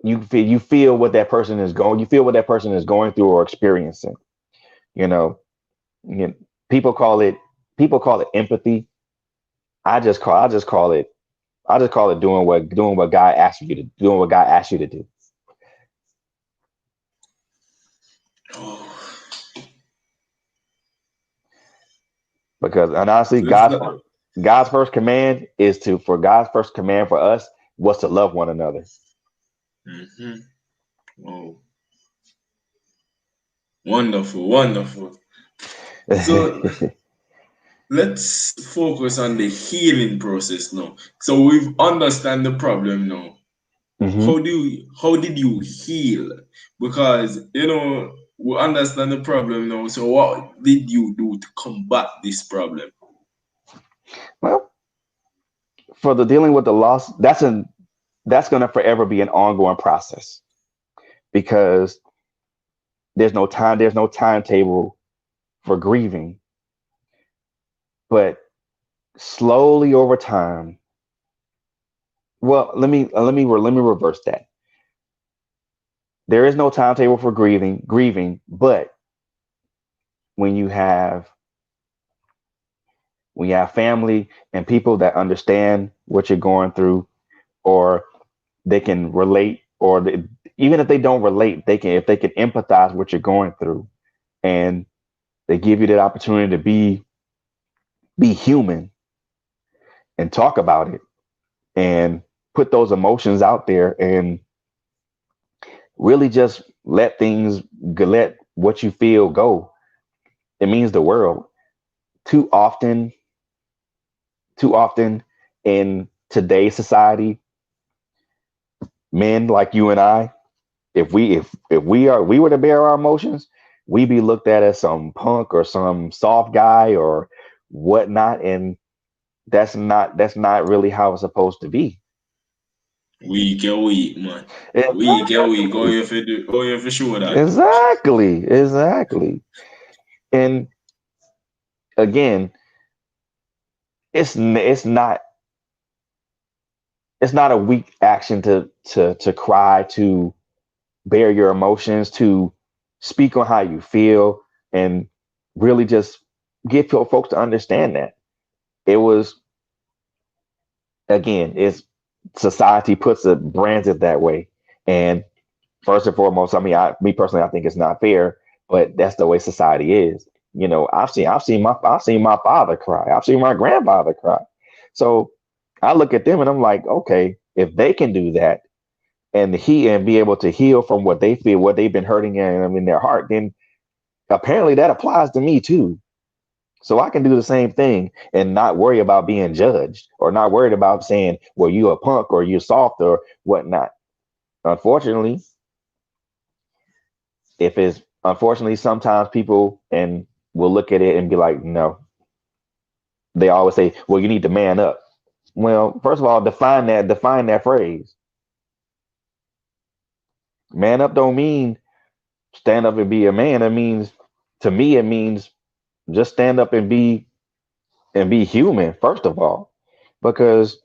you feel what that person is going through or experiencing. People call it empathy. I just call it doing what God asks you to do. Because, and honestly, God's first command for us was to love one another. Oh, wonderful. So let's focus on the healing process now. So we've understand the problem now. How did you heal? Because we understand the problem now. So what did you do to combat this problem? Well, for the dealing with the loss, that's going to forever be an ongoing process, because there's no timetable for grieving. But slowly over time, well, let me reverse that. There is no timetable for grieving, but when you have family and people that understand what you're going through, or they can relate, or even if they don't relate, if they can empathize what you're going through, and they give you that opportunity to be human and talk about it and put those emotions out there, and really just let what you feel go. It means the world. Too often in today's society, men like you and I, if we were to bear our emotions, we'd be looked at as some punk or some soft guy or whatnot, and that's not really how it's supposed to be. Weak, man. Weak. Go here for sure that. Exactly. And again, it's not a weak action to cry, to bear your emotions, to speak on how you feel, and really just get folks to understand that. It was, again, it's society brands it that way. And first and foremost, I mean, me personally, I think it's not fair, but that's the way society is. I've seen my father cry. I've seen my grandfather cry. So I look at them and I'm like, okay, if they can do that and be able to heal from what they feel, what they've been hurting in their heart, then apparently that applies to me too. So I can do the same thing and not worry about being judged, or not worried about saying, well, you a punk or you're soft or whatnot. Unfortunately, sometimes people will look at it and be like, no. They always say, well, you need to man up. Well, first of all, define that phrase. Man up don't mean stand up and be a man. It means, to me, it means just stand up and be human, first of all. Because,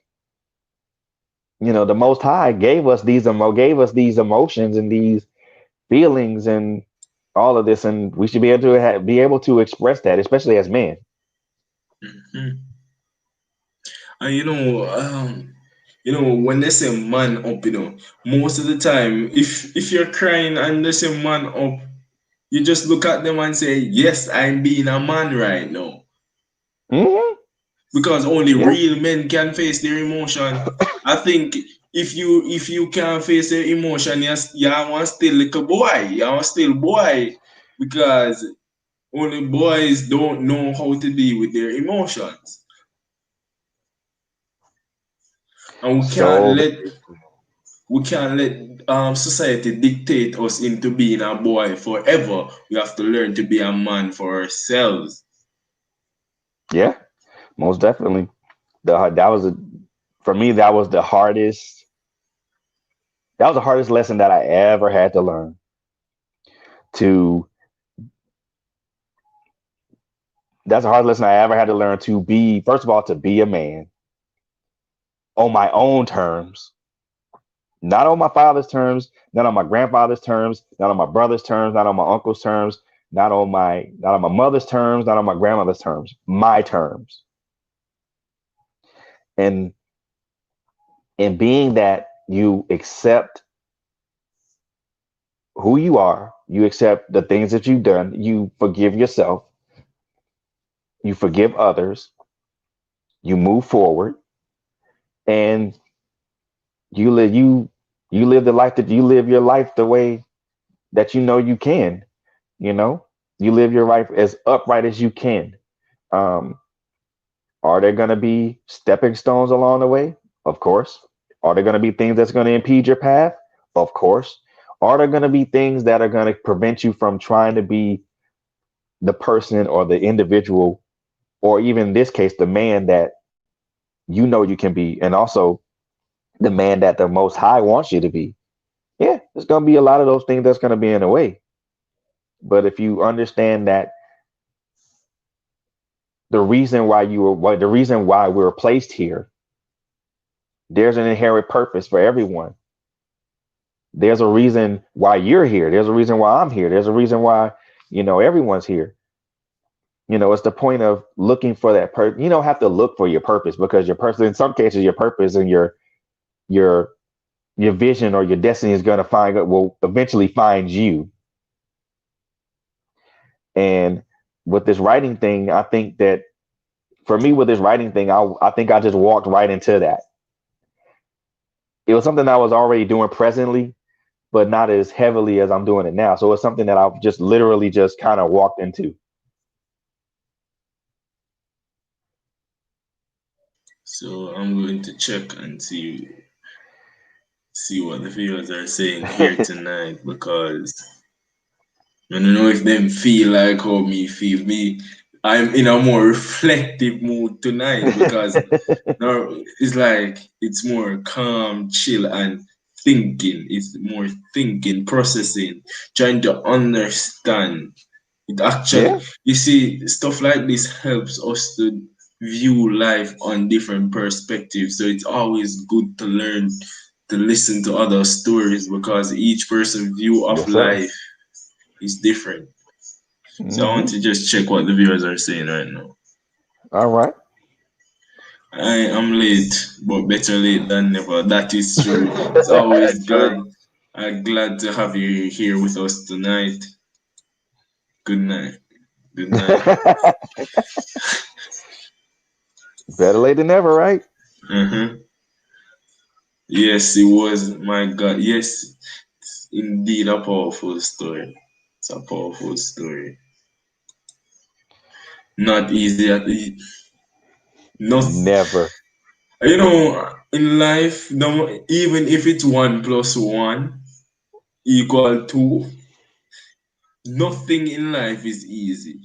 the Most High gave us these emotions and these feelings and all of this, and we should be able to be able to express that, especially as men. Mhm. And when they say man up, most of the time, if you're crying and they say man up, you just look at them and say, yes, I'm being a man right now. Hmm. Because only Yeah. real men can face their emotion. I think if you can't face their emotion, you want still little boy. You want still boy. Because only boys don't know how to deal with their emotions. And So we can't let society dictate us into being a boy forever. We have to learn to be a man for ourselves. yeah, most definitely. That was for me. That was the hardest lesson that I ever had to learn. To That's the hardest lesson I ever had to learn, to be, first of all, to be a man on my own terms, not on my father's terms, not on my grandfather's terms, not on my brother's terms, not on my uncle's terms, not on my mother's terms, not on my grandmother's terms, my terms. And in being that, you accept who you are, you accept the things that you've done, you forgive yourself, you forgive others, you move forward, and you live the life that you live your life the way that you can. You know, you live your life as upright as you can. Um, are there going to be stepping stones along the way? Of course. Are there going to be things that's going to impede your path? Of course. Are there going to be things that are going to prevent you from trying to be the person or the individual, or even in this case, the man that you can be, and also the man that the Most High wants you to be? Yeah, there's going to be a lot of those things that's going to be in the way. But if you understand that the reason why we were placed here, there's an inherent purpose for everyone. There's a reason why you're here. There's a reason why I'm here. There's a reason why, everyone's here. It's the point of looking for that purpose. You don't have to look for your purpose, because your purpose, in some cases, your purpose and your your vision or your destiny is going to will eventually find you. And with this writing thing, I think that for me, with this writing thing, I think I just walked right into that. It was something I was already doing presently, but not as heavily as I'm doing it now. So it's something that I've just literally just kind of walked into. So I'm going to check and see what the viewers are saying here tonight, because I don't know if them feel like how me feel. I'm in a more reflective mood tonight, because now it's like it's more calm, chill, and thinking. It's more thinking, processing, trying to understand. It actually, Yeah, you see, stuff like this helps us to view life on different perspectives. So it's always good to learn to listen to other stories, because each person's view of yes, sir. life is different. So I want Hmm. to just check what the viewers are saying right now. All right. I am late, but better late than never. That is true. It's always True. glad to have you here with us tonight. Good night. Good night. Better late than never, right? Uh-huh. Yes, it was. My God. Yes, it's indeed a powerful story. It's a powerful story. Not easy at it. Not, Never. in life, no, even if it's 1 plus 1 equal 2, nothing in life is easy.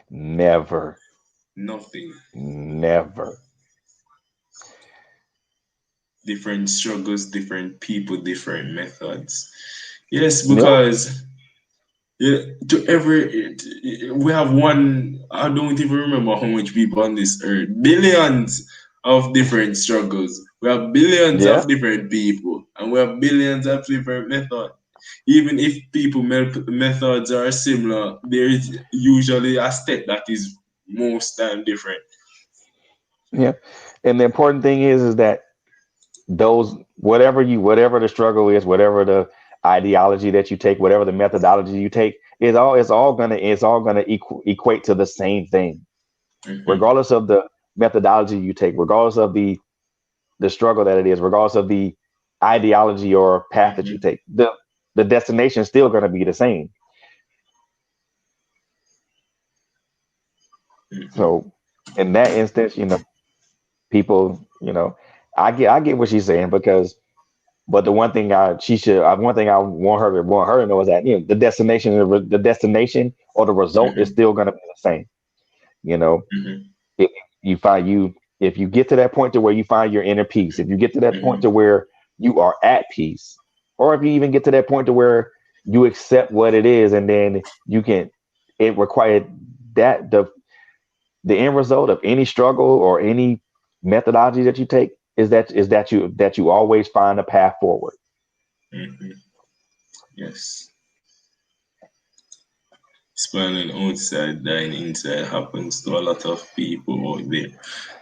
Never. Nothing. Never. different struggles, different people, different methods. Yes, Yeah. because yeah, to every we have one. I don't even remember how much people on this earth. Billions of different struggles. We have billions Yeah. of different people, and we have billions of different methods. Even if people methods are similar, there is usually a step that is most time different. Yeah. And the important thing is that those whatever the struggle is, whatever the ideology that you take, whatever the methodology you take, it's all gonna equate to the same thing, Mm-hmm. regardless of the methodology you take, regardless of the struggle that it is, regardless of the ideology or path that you Mm-hmm. take. The destination is still gonna be the same. Mm-hmm. So in that instance, people, I get what she's saying because but the one thing I want her to know is that the destination or the result is Mm-hmm. still going to be the same. You know, Mm-hmm. if if you get to that point to where you find your inner peace, if you get to that point Mm-hmm. to where you are at peace, or if you even get to that point to where you accept what it is, and then it required that the end result of any struggle or any methodology that you take is that you always find a path forward. Mm-hmm. Yes. Smiling outside, dying inside happens to a lot of people out there.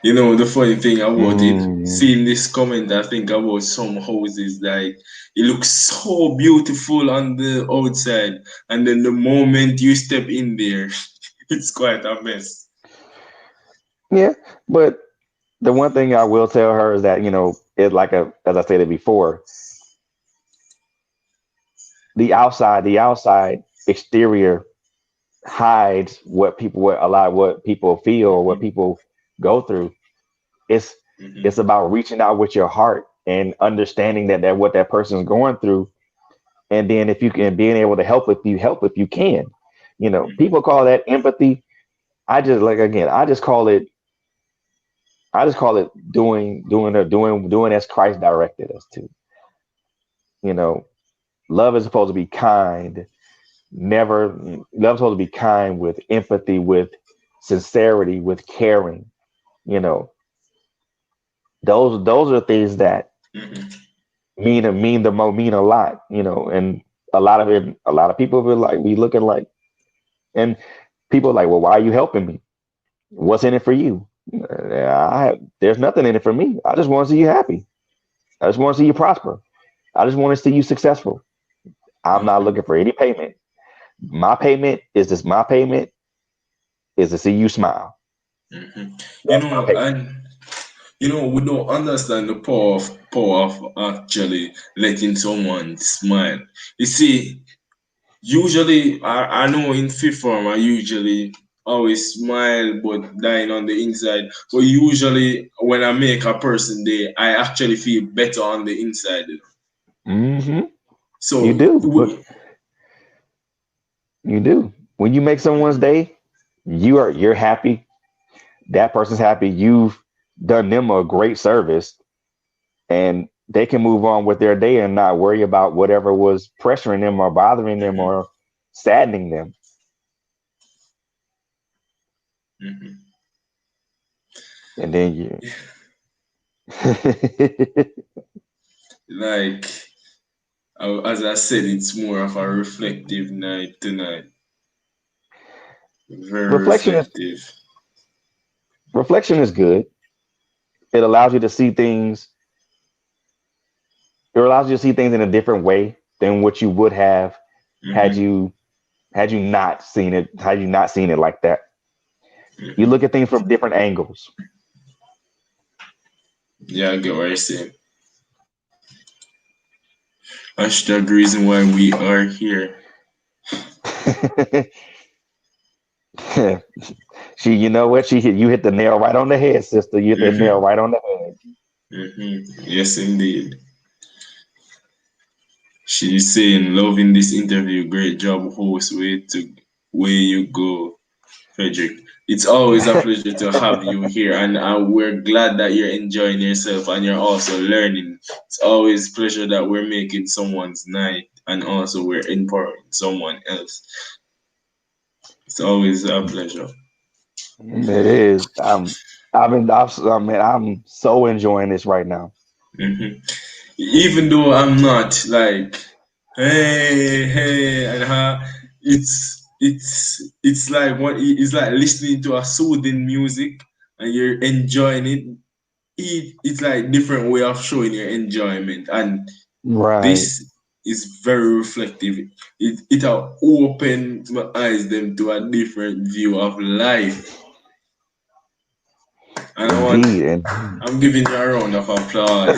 You know, the funny thing about it, Mm, seeing this comment, I think about some houses, like it looks so beautiful on the outside, and then the moment you step in there, it's quite a mess. yeah, but the one thing I will tell her is that it's as I stated before, the outside exterior hides a lot of what people feel, what Mm-hmm. people go through. It's Mm-hmm. it's about reaching out with your heart and understanding that what that person's going through, and then if you can being able to help if you can. Mm-hmm. People call that empathy. I just call it doing as Christ directed us to. You know, love is supposed to be kind. Never Love is supposed to be kind with empathy, with sincerity, with caring. You know, those are things that Mm-hmm. mean a lot. And a lot of people be looking like, and people are like, well, why are you helping me? What's in it for you? There's nothing in it for me. I just want to see you happy. I just want to see you prosper. I just want to see you successful. I'm not Mm-hmm. looking for any payment. My payment is to see you smile. Mm-hmm. You That's my know, payment. and we don't understand the power of actually letting someone smile. You see, usually, I know in fifth form, I usually always smile but dying on the inside. But usually, when I make a person day, I actually feel better on the inside. Hmm. You So, do. You do. When you make someone's day, you're happy. That person's happy. You've done them a great service, and they can move on with their day and not worry about whatever was pressuring them or bothering them mhm, or saddening them. mhm. And then you Like, as I said, it's more of a reflective night tonight. Very reflection is reflective. reflection is good. It allows you to see things. It allows you to see things in a different way than what you would have had Hmm. you had you not seen it. Had you not seen it like that, you Hmm. look at things from different angles. Yeah, I get what you're saying. Hashtag reason why we are here. You know what? You hit the nail right on the head, sister. You hit the nail Hmm. right on the head. Hmm. Yes, indeed. She's saying, loving this interview. Great job, host. Way you go. Frederick. It's always a pleasure to have you here, and we're glad that you're enjoying yourself and you're also learning. It's always a pleasure that we're making someone's night, and also we're empowering someone else. It's always a pleasure. It is. I'm so enjoying this right now. hmm Even though I'm not like, hey, and it's like it's like listening to a soothing music and you're enjoying it. It's like different way of showing your enjoyment, and Right. this is very reflective. It have opened my eyes them to a different view of life, and Indeed. Indeed. I'm giving you a round of applause.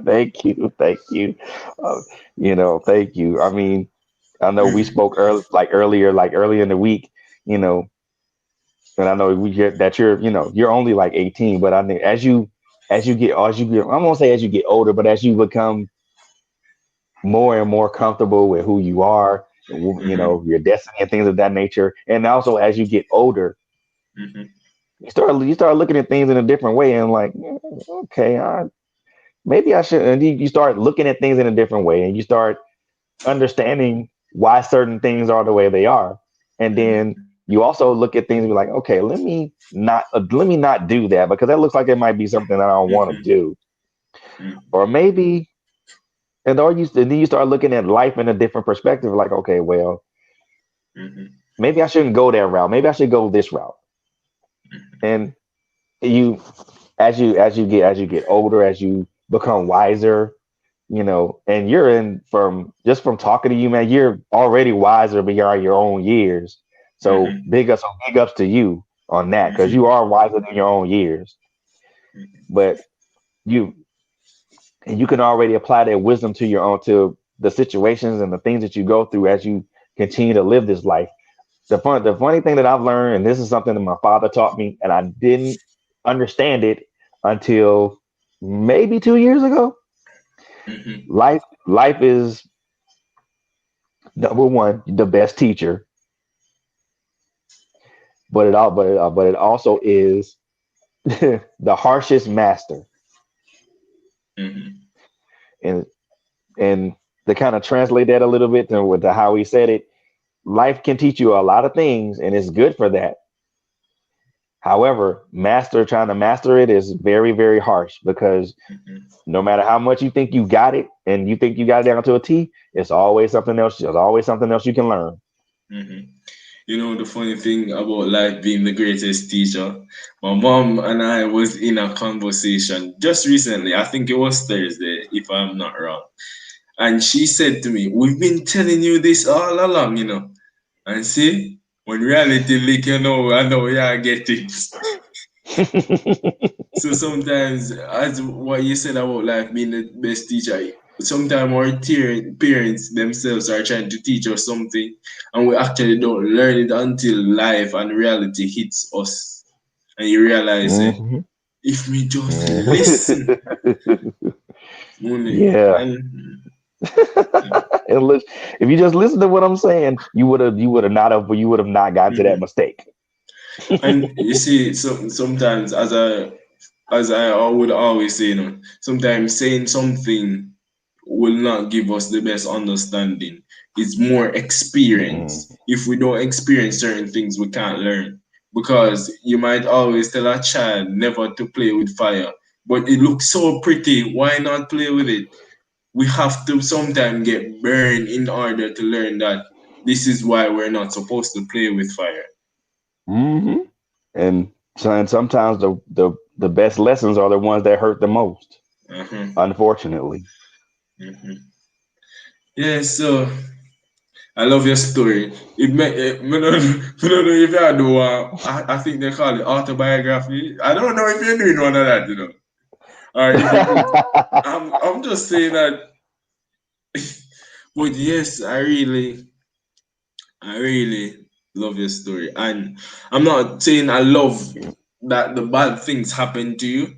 Thank you. Thank you. Uh, thank you. I mean, I know we spoke earlier in the week, you know, and I know we get that you're only like 18, but I think as you get, I'm gonna say as you get older, but as you become more and more comfortable with who you are, hmm your destiny and things of that nature, and also as you get older, hmm you start looking at things in a different way, and like, okay, maybe I should. And you start looking at things in a different way, and you start understanding why certain things are the way they are, and then you also look at things and be like, okay, let me not do that because that looks like it might be something that I don't want to hmm do, hmm or maybe, and then you start looking at life in a different perspective, like, okay, well, hmm maybe I shouldn't go that route. Maybe I should go this route. And you, as you get older, as you become wiser, and you're from talking to you, man, you're already wiser beyond your own years. So hmm big ups to you on that because you are wiser than your own years. But you and you can already apply that wisdom to the situations and the things that you go through as you continue to live this life. The funny thing that I've learned, and this is something that my father taught me, and I didn't understand it until maybe 2 years ago. hmm Life is number one, the best teacher, but it also is the harshest master. hmm And and to kind of translate that a little bit to how he said it, life can teach you a lot of things, and it's good for that. However, trying to master it is very, very harsh because no matter how much you think you got it and you think you got it down to a T, it's always something else. There's always something else you can learn. hmm You know the funny thing about life being the greatest teacher? My mom and I was in a conversation just recently. I think it was Thursday, if I'm not wrong. And she said to me, "We've been telling you this all along, you know." And see, when reality leak, I know, yeah, I get it. So sometimes, as what you said about life being the best teacher, sometimes our parents themselves are trying to teach us something, and we actually don't learn it until life and reality hits us, and you realize, Mhm. if me just listen, Mhm. only, Yeah. and And if you just listen to what I'm saying, you would have not gotten to that mhm. mistake. And you see, sometimes as I would always say, sometimes saying something will not give us the best understanding. It's more Mm. experience. If we don't experience certain things, we can't learn. Because you might always tell a child never to play with fire, but it looks so pretty. Why not play with it? We have to sometimes get burned in order to learn that this is why we're not supposed to play with fire. Hmm. And sometimes the best lessons are the ones that hurt the most, Uh-huh. unfortunately. Mhm. Yeah, so I love your story. Me don't know if you do. I think they call it autobiography. I don't know if you're doing one of that. Or if you could. I'm just saying that. But yes, I really love your story, and I'm not saying I love that the bad things happen to you.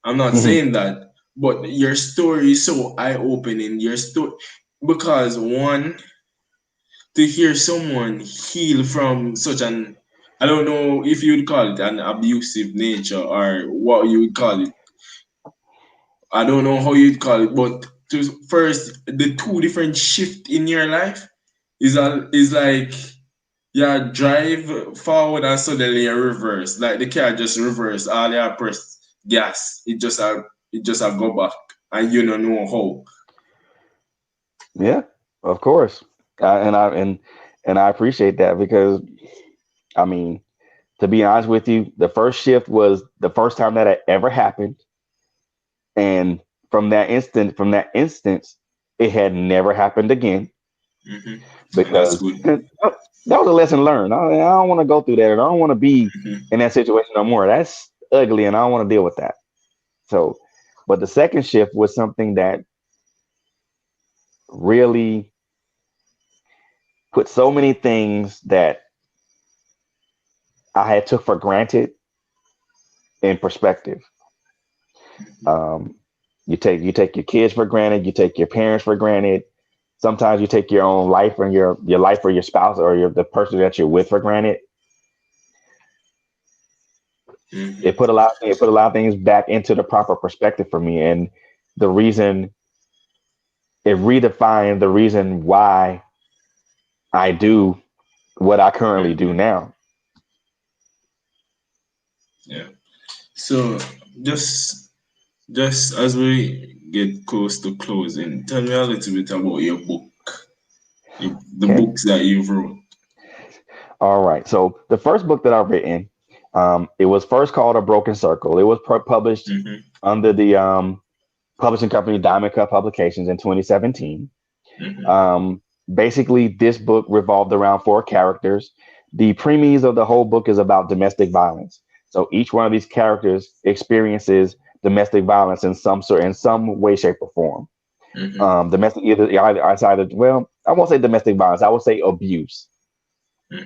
I'm not Mhm. saying that, but your story is so eye opening. Your story, because one, to hear someone heal from such an, I don't know if you'd call it an abusive nature or what you would call it. I don't know how you'd call it, but to first the two different shift in your life is like, yeah, drive forward and suddenly you reverse. Like the car just reverse. All you press gas, it just go back, and you don't know how. Yeah, of course. And I appreciate that because I mean, to be honest with you, the first shift was the first time that it ever happened, and from that instance, it had never happened again Hmm. And that's because good. that was a lesson learned. I don't want to go through that, and I don't want to be Hmm. in that situation no more. That's ugly, and I don't want to deal with that. So, but the second shift was something that really put so many things that I had took for granted in perspective. Um, you take your kids for granted, you take your parents for granted. Sometimes you take your own life and your life or your spouse or the person that you're with for granted. Hmm. It put a lot of things back into the proper perspective for me, and the reason it redefined the reason why I do what I currently do Hmm. now. Yeah. So just just as we get close to closing, tell me a little bit about your book, the Okay. books that you've wrote. All right. So the first book that I've written, it was first called A Broken Circle. It was published Hmm. under the publishing company Diamond Kut Publications in 2017. Hmm. Um, Basically, this book revolved around four characters. The premise of the whole book is about domestic violence. So each one of these characters experiences domestic violence in some way, shape, or form. Hmm. Domestic either it's either well, I won't say domestic violence. I will say abuse, Hmm.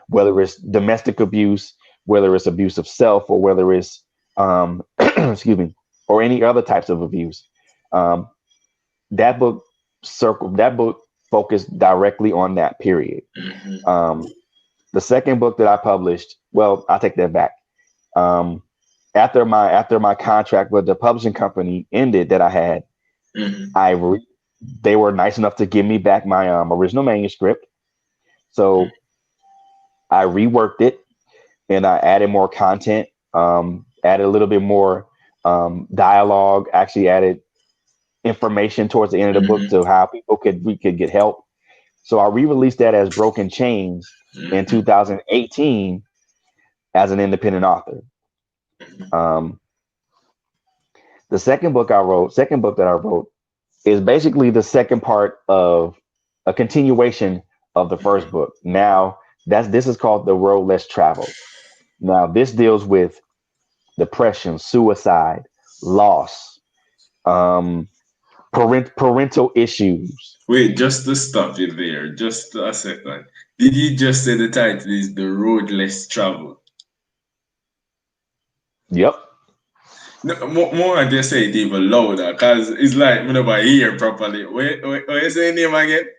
whether it's domestic abuse, whether it's abuse of self, or whether it's excuse me, or any other types of abuse. Um, that book that book focused directly on that period. Hmm. Um, the second book that I published, well, I take that back. Um, after my contract with the publishing company ended that I had, Hmm. I re- they were nice enough to give me back my original manuscript. So I reworked it and I added more content, added a little bit more dialogue, actually added information towards the end of the book Hmm. to how we could get help. So I re-released that as Broken Chains in Hmm. 2018 as an independent author. Um, the second book that I wrote, is basically the second part of a continuation of the first Hmm. book. Now this is called The Road Less Traveled. Now this deals with depression, suicide, loss, um, parental issues. Wait, just to stop you there, just a second. Did you just say the title is The Road Less Traveled? Yep. No, more I just say it even louder, because it's like me never hear properly. What you say name again?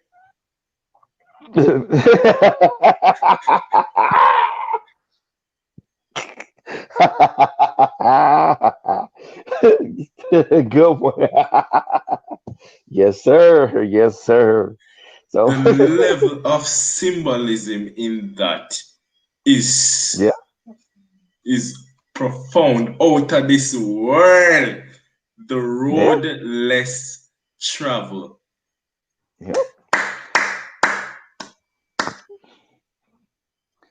Good one. Yes, sir. Yes, sir. So, The level of symbolism in that is yeah, is profound, out of this world. The yeah, road less travel. yeah.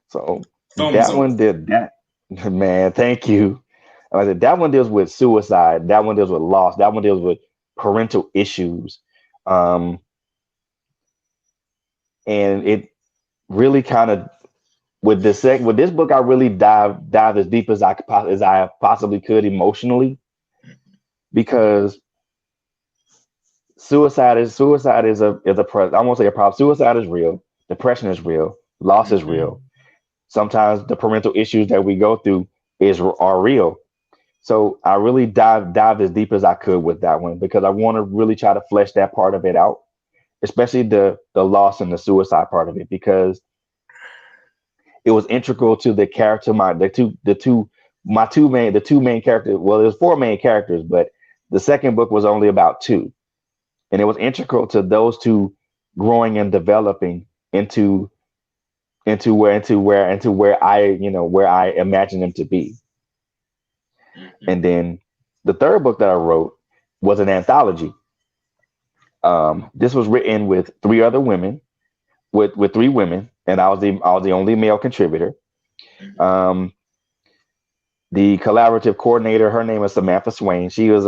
So Thumbs that up. one did that. Man, thank you. I said that one deals with suicide. That one deals with loss. That one deals with parental issues. Um, and it really kind of with this book, I really dive as deep as as I possibly could emotionally because I won't say a problem. Suicide is real. Depression is real. Loss is Mhm. real. Sometimes the parental issues that we go through are real. So I really dived as deep as I could with that one because I want to really try to flesh that part of it out especially the loss and the suicide part of it, because it was integral to the character. The two main characters. Well, there's four main characters, but the second book was only about two, and it was integral to those two growing and developing into where I imagined them to be. And then the third book that I wrote was an anthology. This was written with three other women, with three women, and I was the only male contributor. The collaborative coordinator, her name is Samantha Swain. She's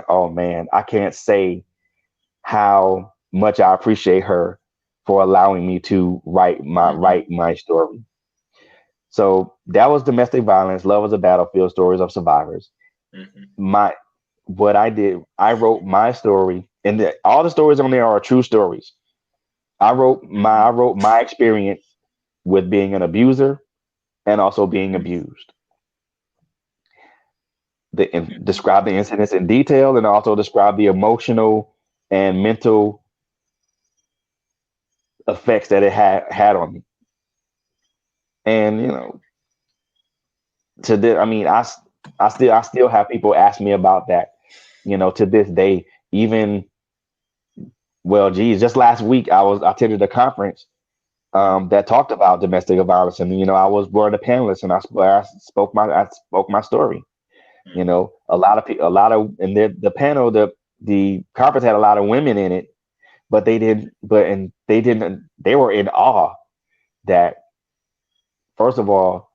oh man, I can't say how much I appreciate her for allowing me to write my story. So that was Domestic Violence, Love is a Battlefield, Stories of Survivors. What I did, I wrote my story, and all the stories on there are true stories. I wrote my experience with being an abuser and also being abused. Describe the incidents in detail, and also describe the emotional and mental effects that it had on me. And I still have people ask me about that, to this day. Even, well, geez, just last week I attended a conference that talked about domestic violence, and I was one of the panelists, and I spoke my story. A lot of people, and the panel, the conference had a lot of women in it, but they were in awe that, first of all,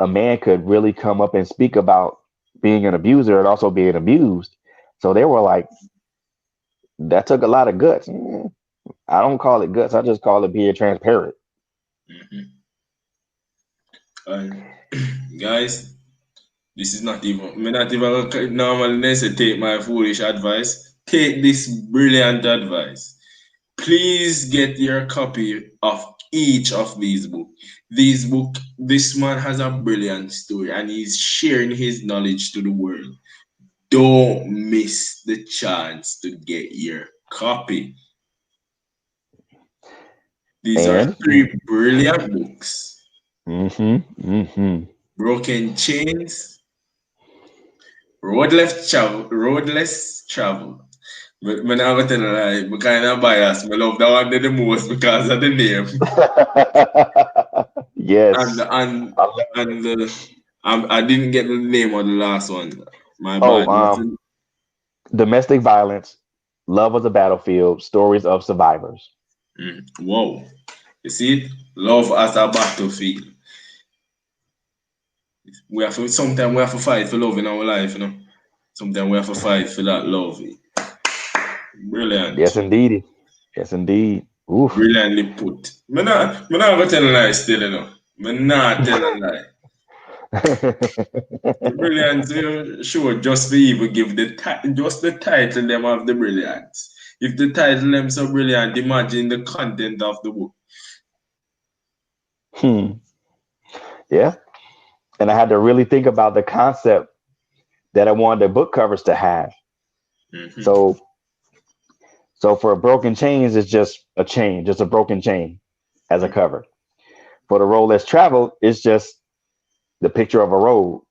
a man could really come up and speak about being an abuser and also being abused. So they were like, that took a lot of guts. I don't call it guts. I just call it being transparent. Guys, this is not even normally say take my foolish advice. Take this brilliant advice. Please get your copy of each of these books. This man has a brilliant story, and he's sharing his knowledge to the world. Don't miss the chance to get your copy. These are three brilliant books. Broken Chains, Roadless Travel. But when I was telling you, I'm kind of biased. I love that one the most because of the name. Yes. And I didn't get the name of the last one. My bad. Domestic Violence, Love is a Battlefield, Stories of Survivors. Whoa. You see it? Love as a battlefield. Sometimes we have to fight for love in our life, Sometimes we have to fight for that love. Brilliant. Yes, indeed. Oof. Brilliantly put. I'm not going to tell a lie still, I'm not telling a lie. The Brilliance sure just to even give the title them of the Brilliance. If the title them so brilliant, imagine the content of the book. Yeah. And I had to really think about the concept that I wanted the book covers to have. So for Broken Chains, it's just a chain, just a broken chain as a cover. For the Roadless Travel, it's just the picture of a road,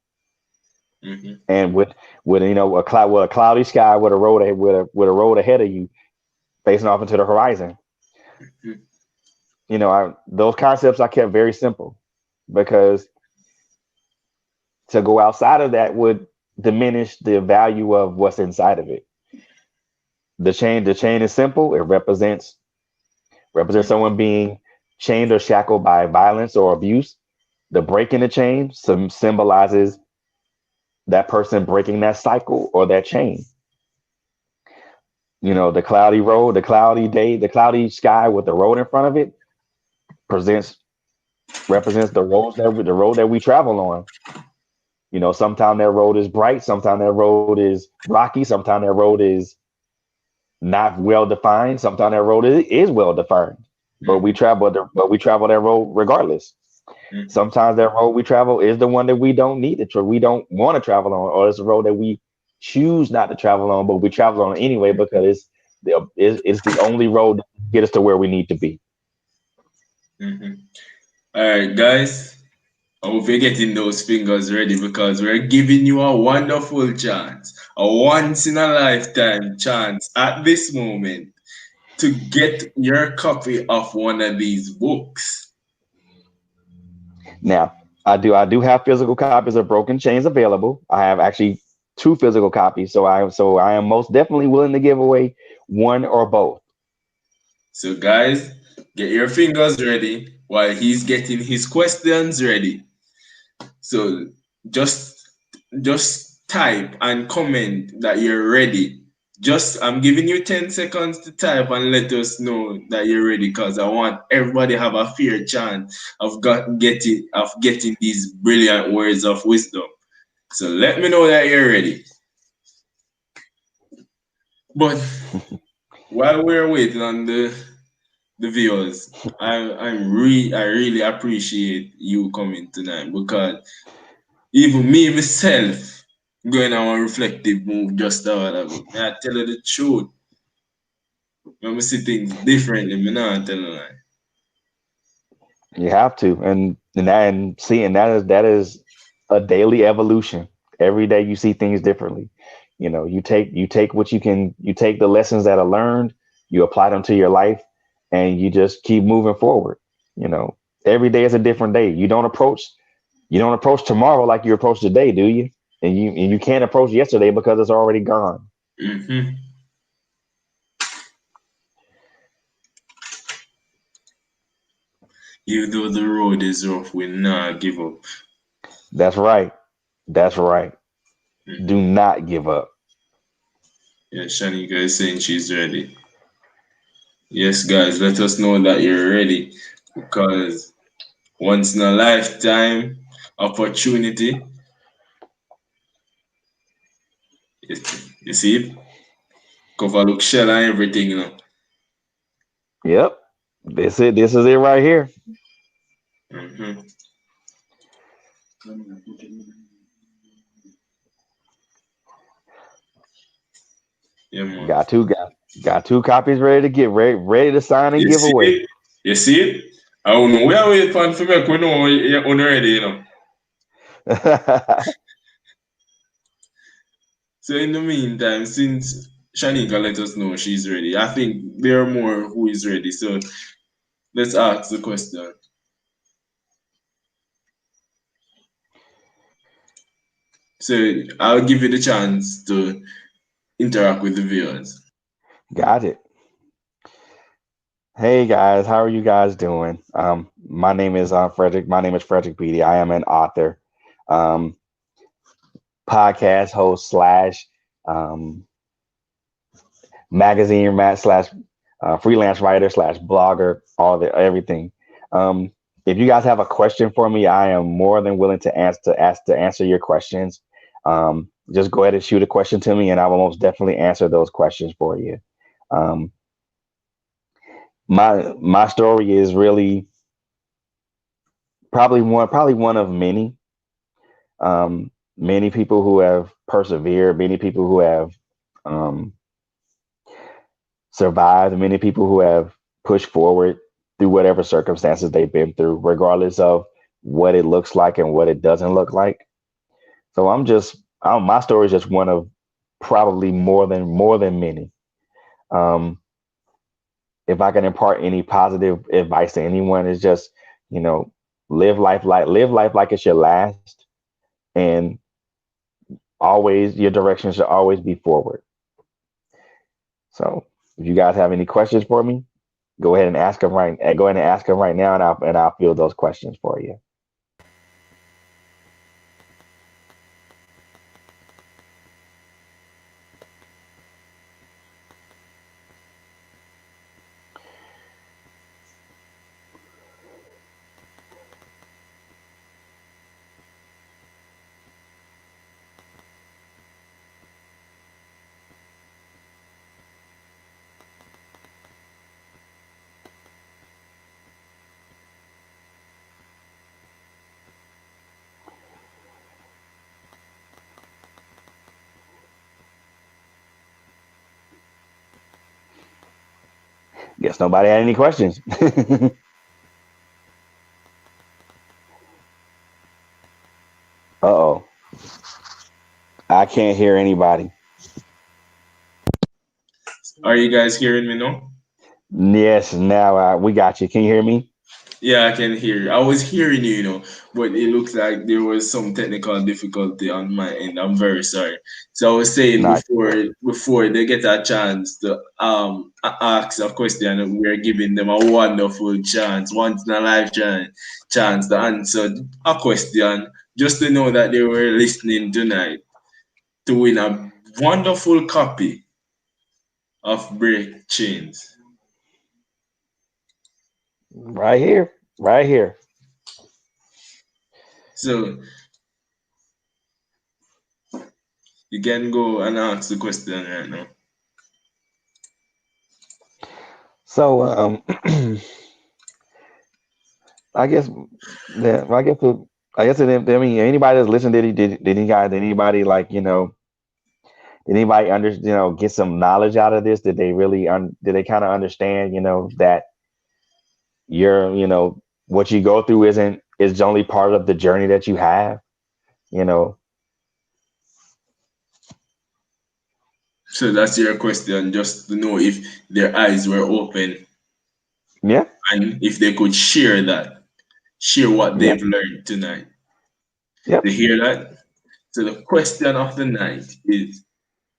and with a cloudy sky with a road ahead of you, facing off into the horizon. Those concepts I kept very simple, because to go outside of that would diminish the value of what's inside of it. The chain is simple. It represents someone being chained or shackled by violence or abuse. The break in the chain symbolizes that person breaking that cycle or that chain. The cloudy road, the cloudy day, the cloudy sky with the road in front of it represents the road that we travel on. Sometimes that road is bright, sometimes that road is rocky, sometimes that road is not well defined, sometimes that road is well defined. But we travel that road regardless. Sometimes that road we travel is the one that we don't need to we don't want to travel on, or it's a road that we choose not to travel on, but we travel on anyway because it's it's the only road to get us to where we need to be. Mm-hmm. All right, guys. I hope you're getting those fingers ready because we're giving you a wonderful chance, a once in a lifetime chance at this moment to get your copy of one of these books. Now, I do have physical copies of Broken Chains available. I have actually 2 physical copies, so I am most definitely willing to give away one or both. So, guys, get your fingers ready while he's getting his questions ready. So, just just type and comment that you're ready. I'm giving you 10 seconds to type and let us know that you're ready because I want everybody have a fair chance of getting these brilliant words of wisdom. So let me know that you're ready. But while we're waiting on the viewers, I really appreciate you coming tonight because even me myself going on a reflective move just a while ago. May I tell you the truth? When we see things differently, me not tell you lie. You have to, and seeing that is a daily evolution. Every day you see things differently. You take you take the lessons that are learned, you apply them to your life, and you just keep moving forward. You know, every day is a different day. You don't approach tomorrow like you approach today, do you? And you can't approach yesterday because it's already gone. Mm-hmm. Even though the road is rough, we not give up. That's right. That's right. Do Mm-hmm. not give up. Yeah, Shanika is saying she's ready. Yes, guys, let us know that you're ready because once in a lifetime opportunity. You see it? Cover look shell and everything, you know. Yep. This is it right here. Mm-hmm. Yeah, man. Got two copies ready to get ready to sign and You give see away. it? You see it? I don't know. We are waiting for make we know you're already, you know. So in the meantime, since Shanika let us know she's ready, I think there are more who is ready. So let's ask the question. So I'll give you the chance to interact with the viewers. Got it. Hey guys, how are you guys doing? My name is Frederick. My name is Frederick Beaty. I am an author, um, podcast host slash um, magazine mat slash freelance writer slash blogger, all the everything. Um, if you guys have a question for me, I am more than willing to answer your questions. Just go ahead and shoot a question to me, and I will most definitely answer those questions for you. Um, my story is really probably one of many. Many people who have persevered, many people who have um, survived, many people who have pushed forward through whatever circumstances they've been through, regardless of what it looks like and what it doesn't look like. So my story is just one of probably more than many. Um, if I can impart any positive advice to anyone, is just, you know, live life like it's your last, and always your direction should always be forward. So if you guys have any questions for me, go ahead and ask them right now, and I'll field those questions for you. Guess nobody had any questions. Uh-oh. I can't hear anybody. Are you guys hearing me now? Yes, now we got you. Can you hear me? Yeah, I can hear you. I was hearing you, but it looks like there was some technical difficulty on my end. I'm very sorry. So I was saying Not. before they get a chance to ask a question, we're giving them a wonderful chance, once in a lifetime chance to answer a question, just to know that they were listening tonight to win a wonderful copy of Break Chains. Right here. Right here. So you can go and ask the question right now. So I guess that I mean anybody that's listened did anybody like did anybody get some knowledge out of this? Did they really did they kind of understand that what you go through is only part of the journey that you have, So that's your question, just to know if their eyes were open Yeah. and if they could share what Yep. they've learned tonight. Yep. To hear that? So the question of the night is,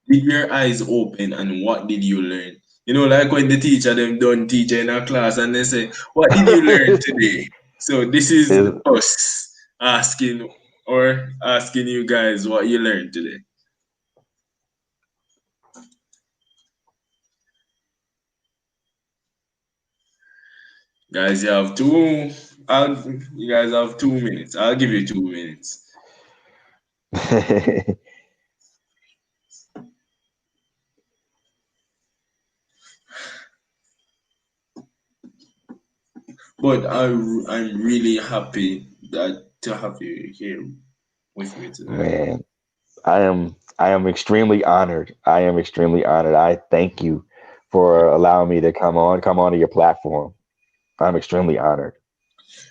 did your eyes open and what did you learn? Like when the teacher them done teaching in a class and they say, what did you learn today? So this is Is- us asking you guys what you learned today. Guys, you guys have 2 minutes. I'll give you 2 minutes. But I'm really happy to have you here with me today. Man, I am extremely honored. I am extremely honored. I thank you for allowing me to come onto your platform. I'm extremely honored.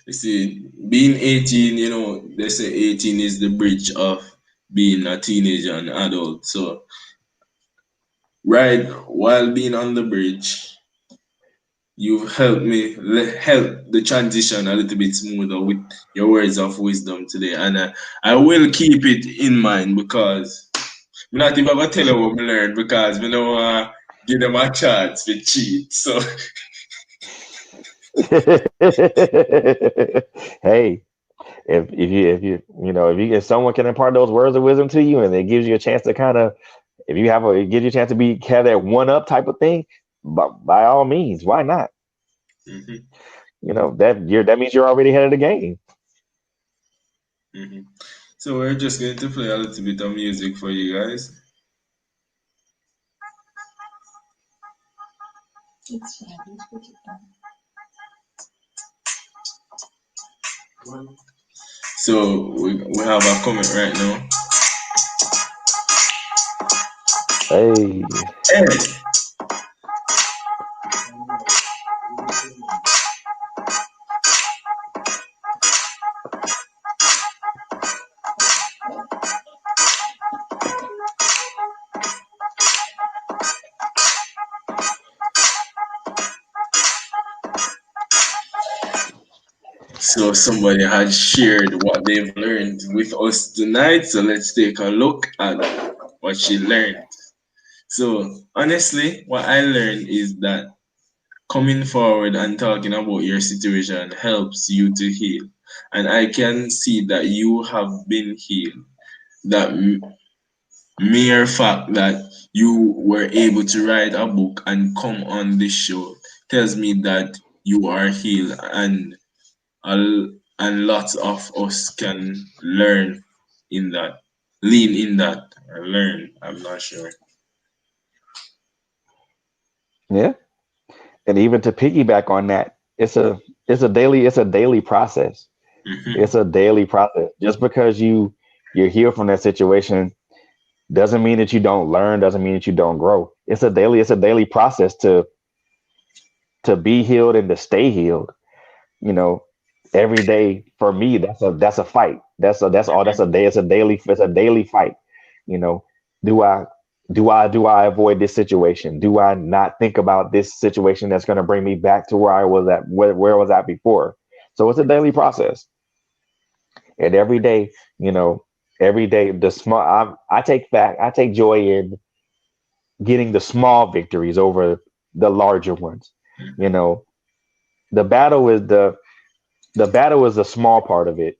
You see, being 18, they say 18 is the bridge of being a teenager and adult. So, right while being on the bridge, you've helped me help the transition a little bit smoother with your words of wisdom today. And I will keep it in mind because I'm not even going to tell you what I learned because we don't give them a chance to cheat. So, Hey, if someone can impart those words of wisdom to you and it gives you a chance to it gives you a chance to have that one up type of thing, by all means, why not? mhm, That means you're already ahead of the game. mhm. So we're just going to play a little bit of music for you guys. So we have a comment right now. Hey. Hey. So somebody has shared what they've learned with us tonight. So let's take a look at what she learned. So honestly, what I learned is that coming forward and talking about your situation helps you to heal. And I can see that you have been healed. That mere fact that you were able to write a book and come on this show tells me that you are healed, and lots of us can learn in that, lean in that, or learn. I'm not sure. Yeah. And even to piggyback on that, it's a daily process. Mhm. It's a daily process. Just because you're healed from that situation doesn't mean that you don't learn, doesn't mean that you don't grow. It's a daily process to to be healed and to stay healed. You know, every day for me, that's a fight. That's a day. It's a daily fight. You know, do I avoid this situation? Do I not think about this situation that's going to bring me back to where I was at, where I was at before? So it's a daily process. And every day, you know, every day the small I take joy in getting the small victories over the larger ones. You know, the battle is the small part of it.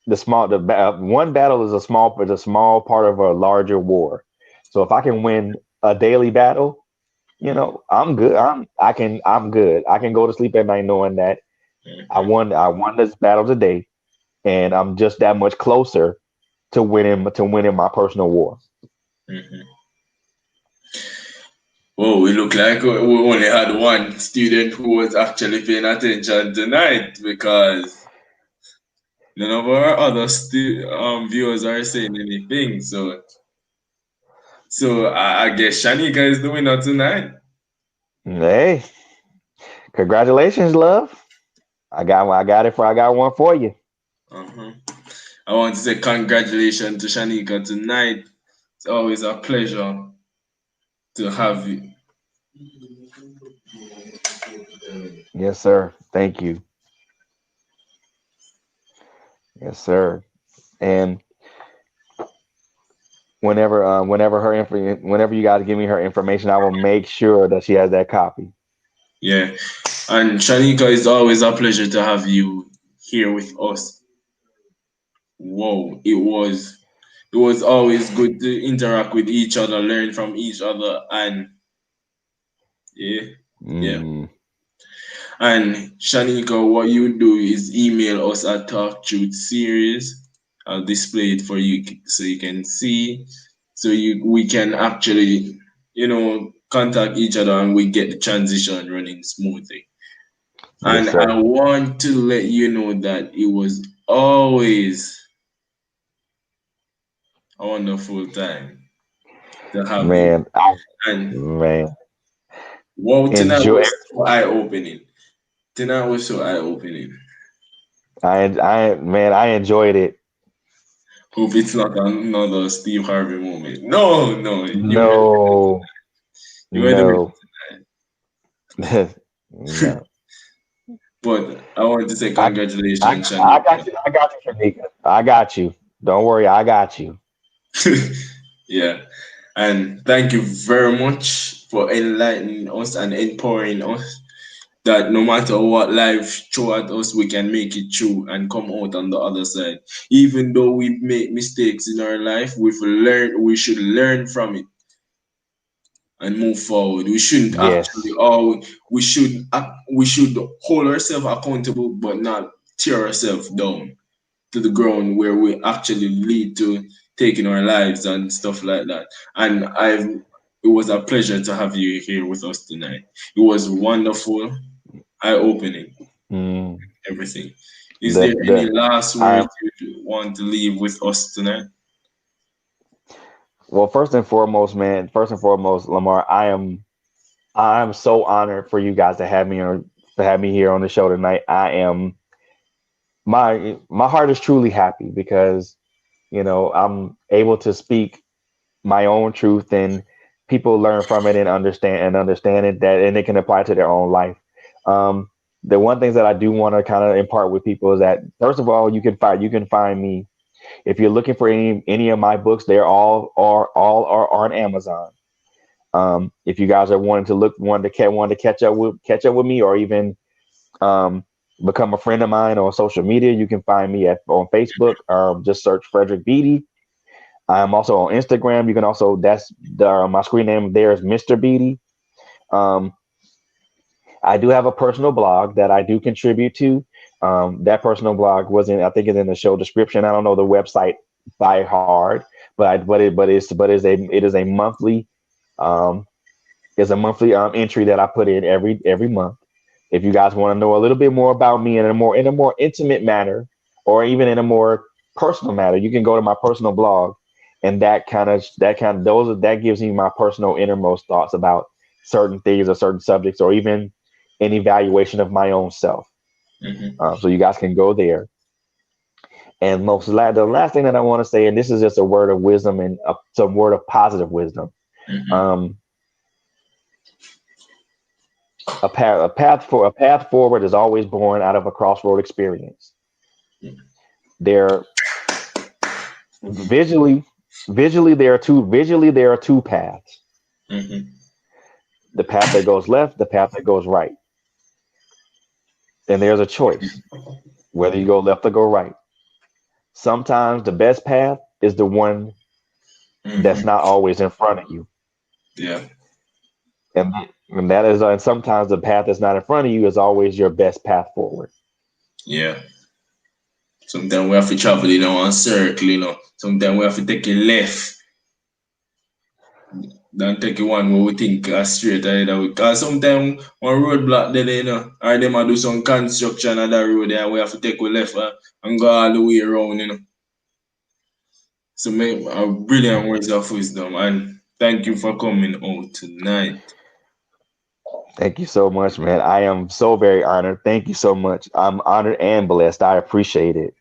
One battle is a small part of a larger war. So if I can win a daily battle, you know, I'm good. I'm good. I can go to sleep at night knowing that I won this battle today, and I'm just that much closer to winning my personal war. Mm-hmm. Well, we look like we only had one student who was actually paying attention tonight, because none of our other viewers are saying anything. So I guess Shanika is the winner tonight. Hey, congratulations, love. I got one for you. Uh-huh. I want to say congratulations to Shanika tonight. It's always a pleasure to have you. Yes, sir. Thank you. Yes, sir. And whenever you guys give me her information, I will make sure that she has that copy. Yeah. And Shanika, it's always a pleasure to have you here with us. Whoa, it was always good to interact with each other, learn from each other, and yeah, yeah. Mm. And Shanika, what you do is email us at TalkTruth Series. I'll display it for you so you can see. So we can actually, contact each other, and we get the transition running smoothly. Yes, And sir. I want to let you know that it was always a wonderful time to have you. Man, And man, wow, tonight enjoy. was so eye-opening. Tonight was so eye-opening. I enjoyed it. Hope it's not another Steve Harvey moment. No, No, you were the no, man. no. But I want to say I, congratulations, I got Shanika. you. I got you, Shanika. I got you. Don't worry. I got you. Yeah. And thank you very much for enlightening us and empowering us that no matter what life throw at us, we can make it through and come out on the other side. Even though we make mistakes in our life, we should learn from it and move forward. We shouldn't actually Yes. we should hold ourselves accountable, but not tear ourselves down to the ground where we actually lead to taking our lives and stuff like that. And it was a pleasure to have you here with us tonight. It was wonderful, eye-opening, Mm. everything. Is there any last words you want to leave with us tonight? Well, first and foremost, Lamar, I'm so honored for you guys to have me here on the show tonight. I am my heart is truly happy because I'm able to speak my own truth, and people learn from it and understand it, that and it can apply to their own life. The one things that I do want to kind of impart with people is that, first of all, you can find me if you're looking for any of my books. They're all are on Amazon. If you guys are wanting to catch up with me, or even um, become a friend of mine on social media, you can find me on Facebook. Just search Frederick Beaty. I'm also on Instagram. You can also my screen name there is Mr. Beaty. I do have a personal blog that I do contribute to. That personal blog I think it's in the show description. I don't know the website by heart, but it is a monthly entry that I put in every month. If you guys want to know a little bit more about me in a more intimate manner, or even in a more personal matter, you can go to my personal blog, and that gives me my personal innermost thoughts about certain things or certain subjects, or even an evaluation of my own self. So you guys can go there. And the last thing that I want to say, and this is just a word of wisdom and some word of positive wisdom. A path forward is always born out of a crossroad experience. There, visually there are two paths. The path that goes left, the path that goes right. And there's a choice whether you go left or go right. Sometimes the best path is the one that's not always in front of you. Yeah. And that is, and sometimes the path that's not in front of you is always your best path forward. Yeah. Sometimes we have to travel, on circle, Sometimes we have to take a left. Don't take one where we think straight either way. Because sometimes one roadblock there, or them do some construction on that road there, we have to take a left and go all the way around, So make a brilliant words of wisdom, and thank you for coming out tonight. Thank you so much, man. I am so very honored. Thank you so much. I'm honored and blessed. I appreciate it.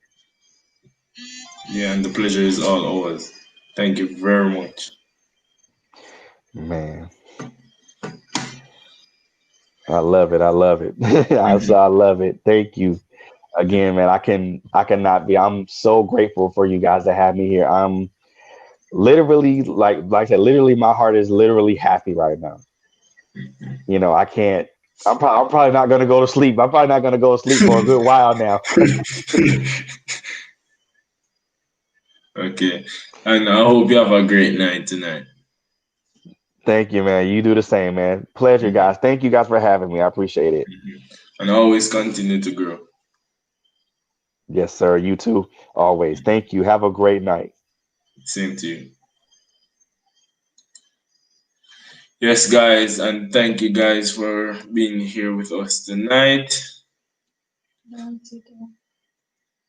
Yeah, and the pleasure is all ours. Thank you very much. Man. I love it. I love it. I love it. Thank you again, man. I'm so grateful for you guys to have me here. I'm literally, like I said, literally my heart is literally happy right now. I can't, I'm probably not going to go to sleep. I'm probably not going to go to sleep for a good while now. Okay. And I hope you have a great night tonight. Thank you, man. You do the same, man. Pleasure, guys. Thank you guys for having me. I appreciate it. And always continue to grow. Yes, sir. You too. Always. Thank you. Have a great night. Same to you. Yes, guys, and thank you guys for being here with us tonight.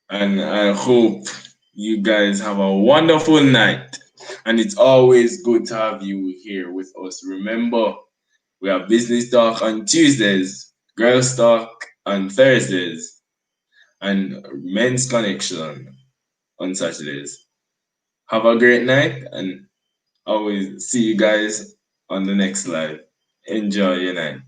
And I hope you guys have a wonderful night. And it's always good to have you here with us. Remember, we have business talk on Tuesdays, girls talk on Thursdays, and men's connection on Saturdays. Have a great night, and always see you guys on the next live. Enjoy your night.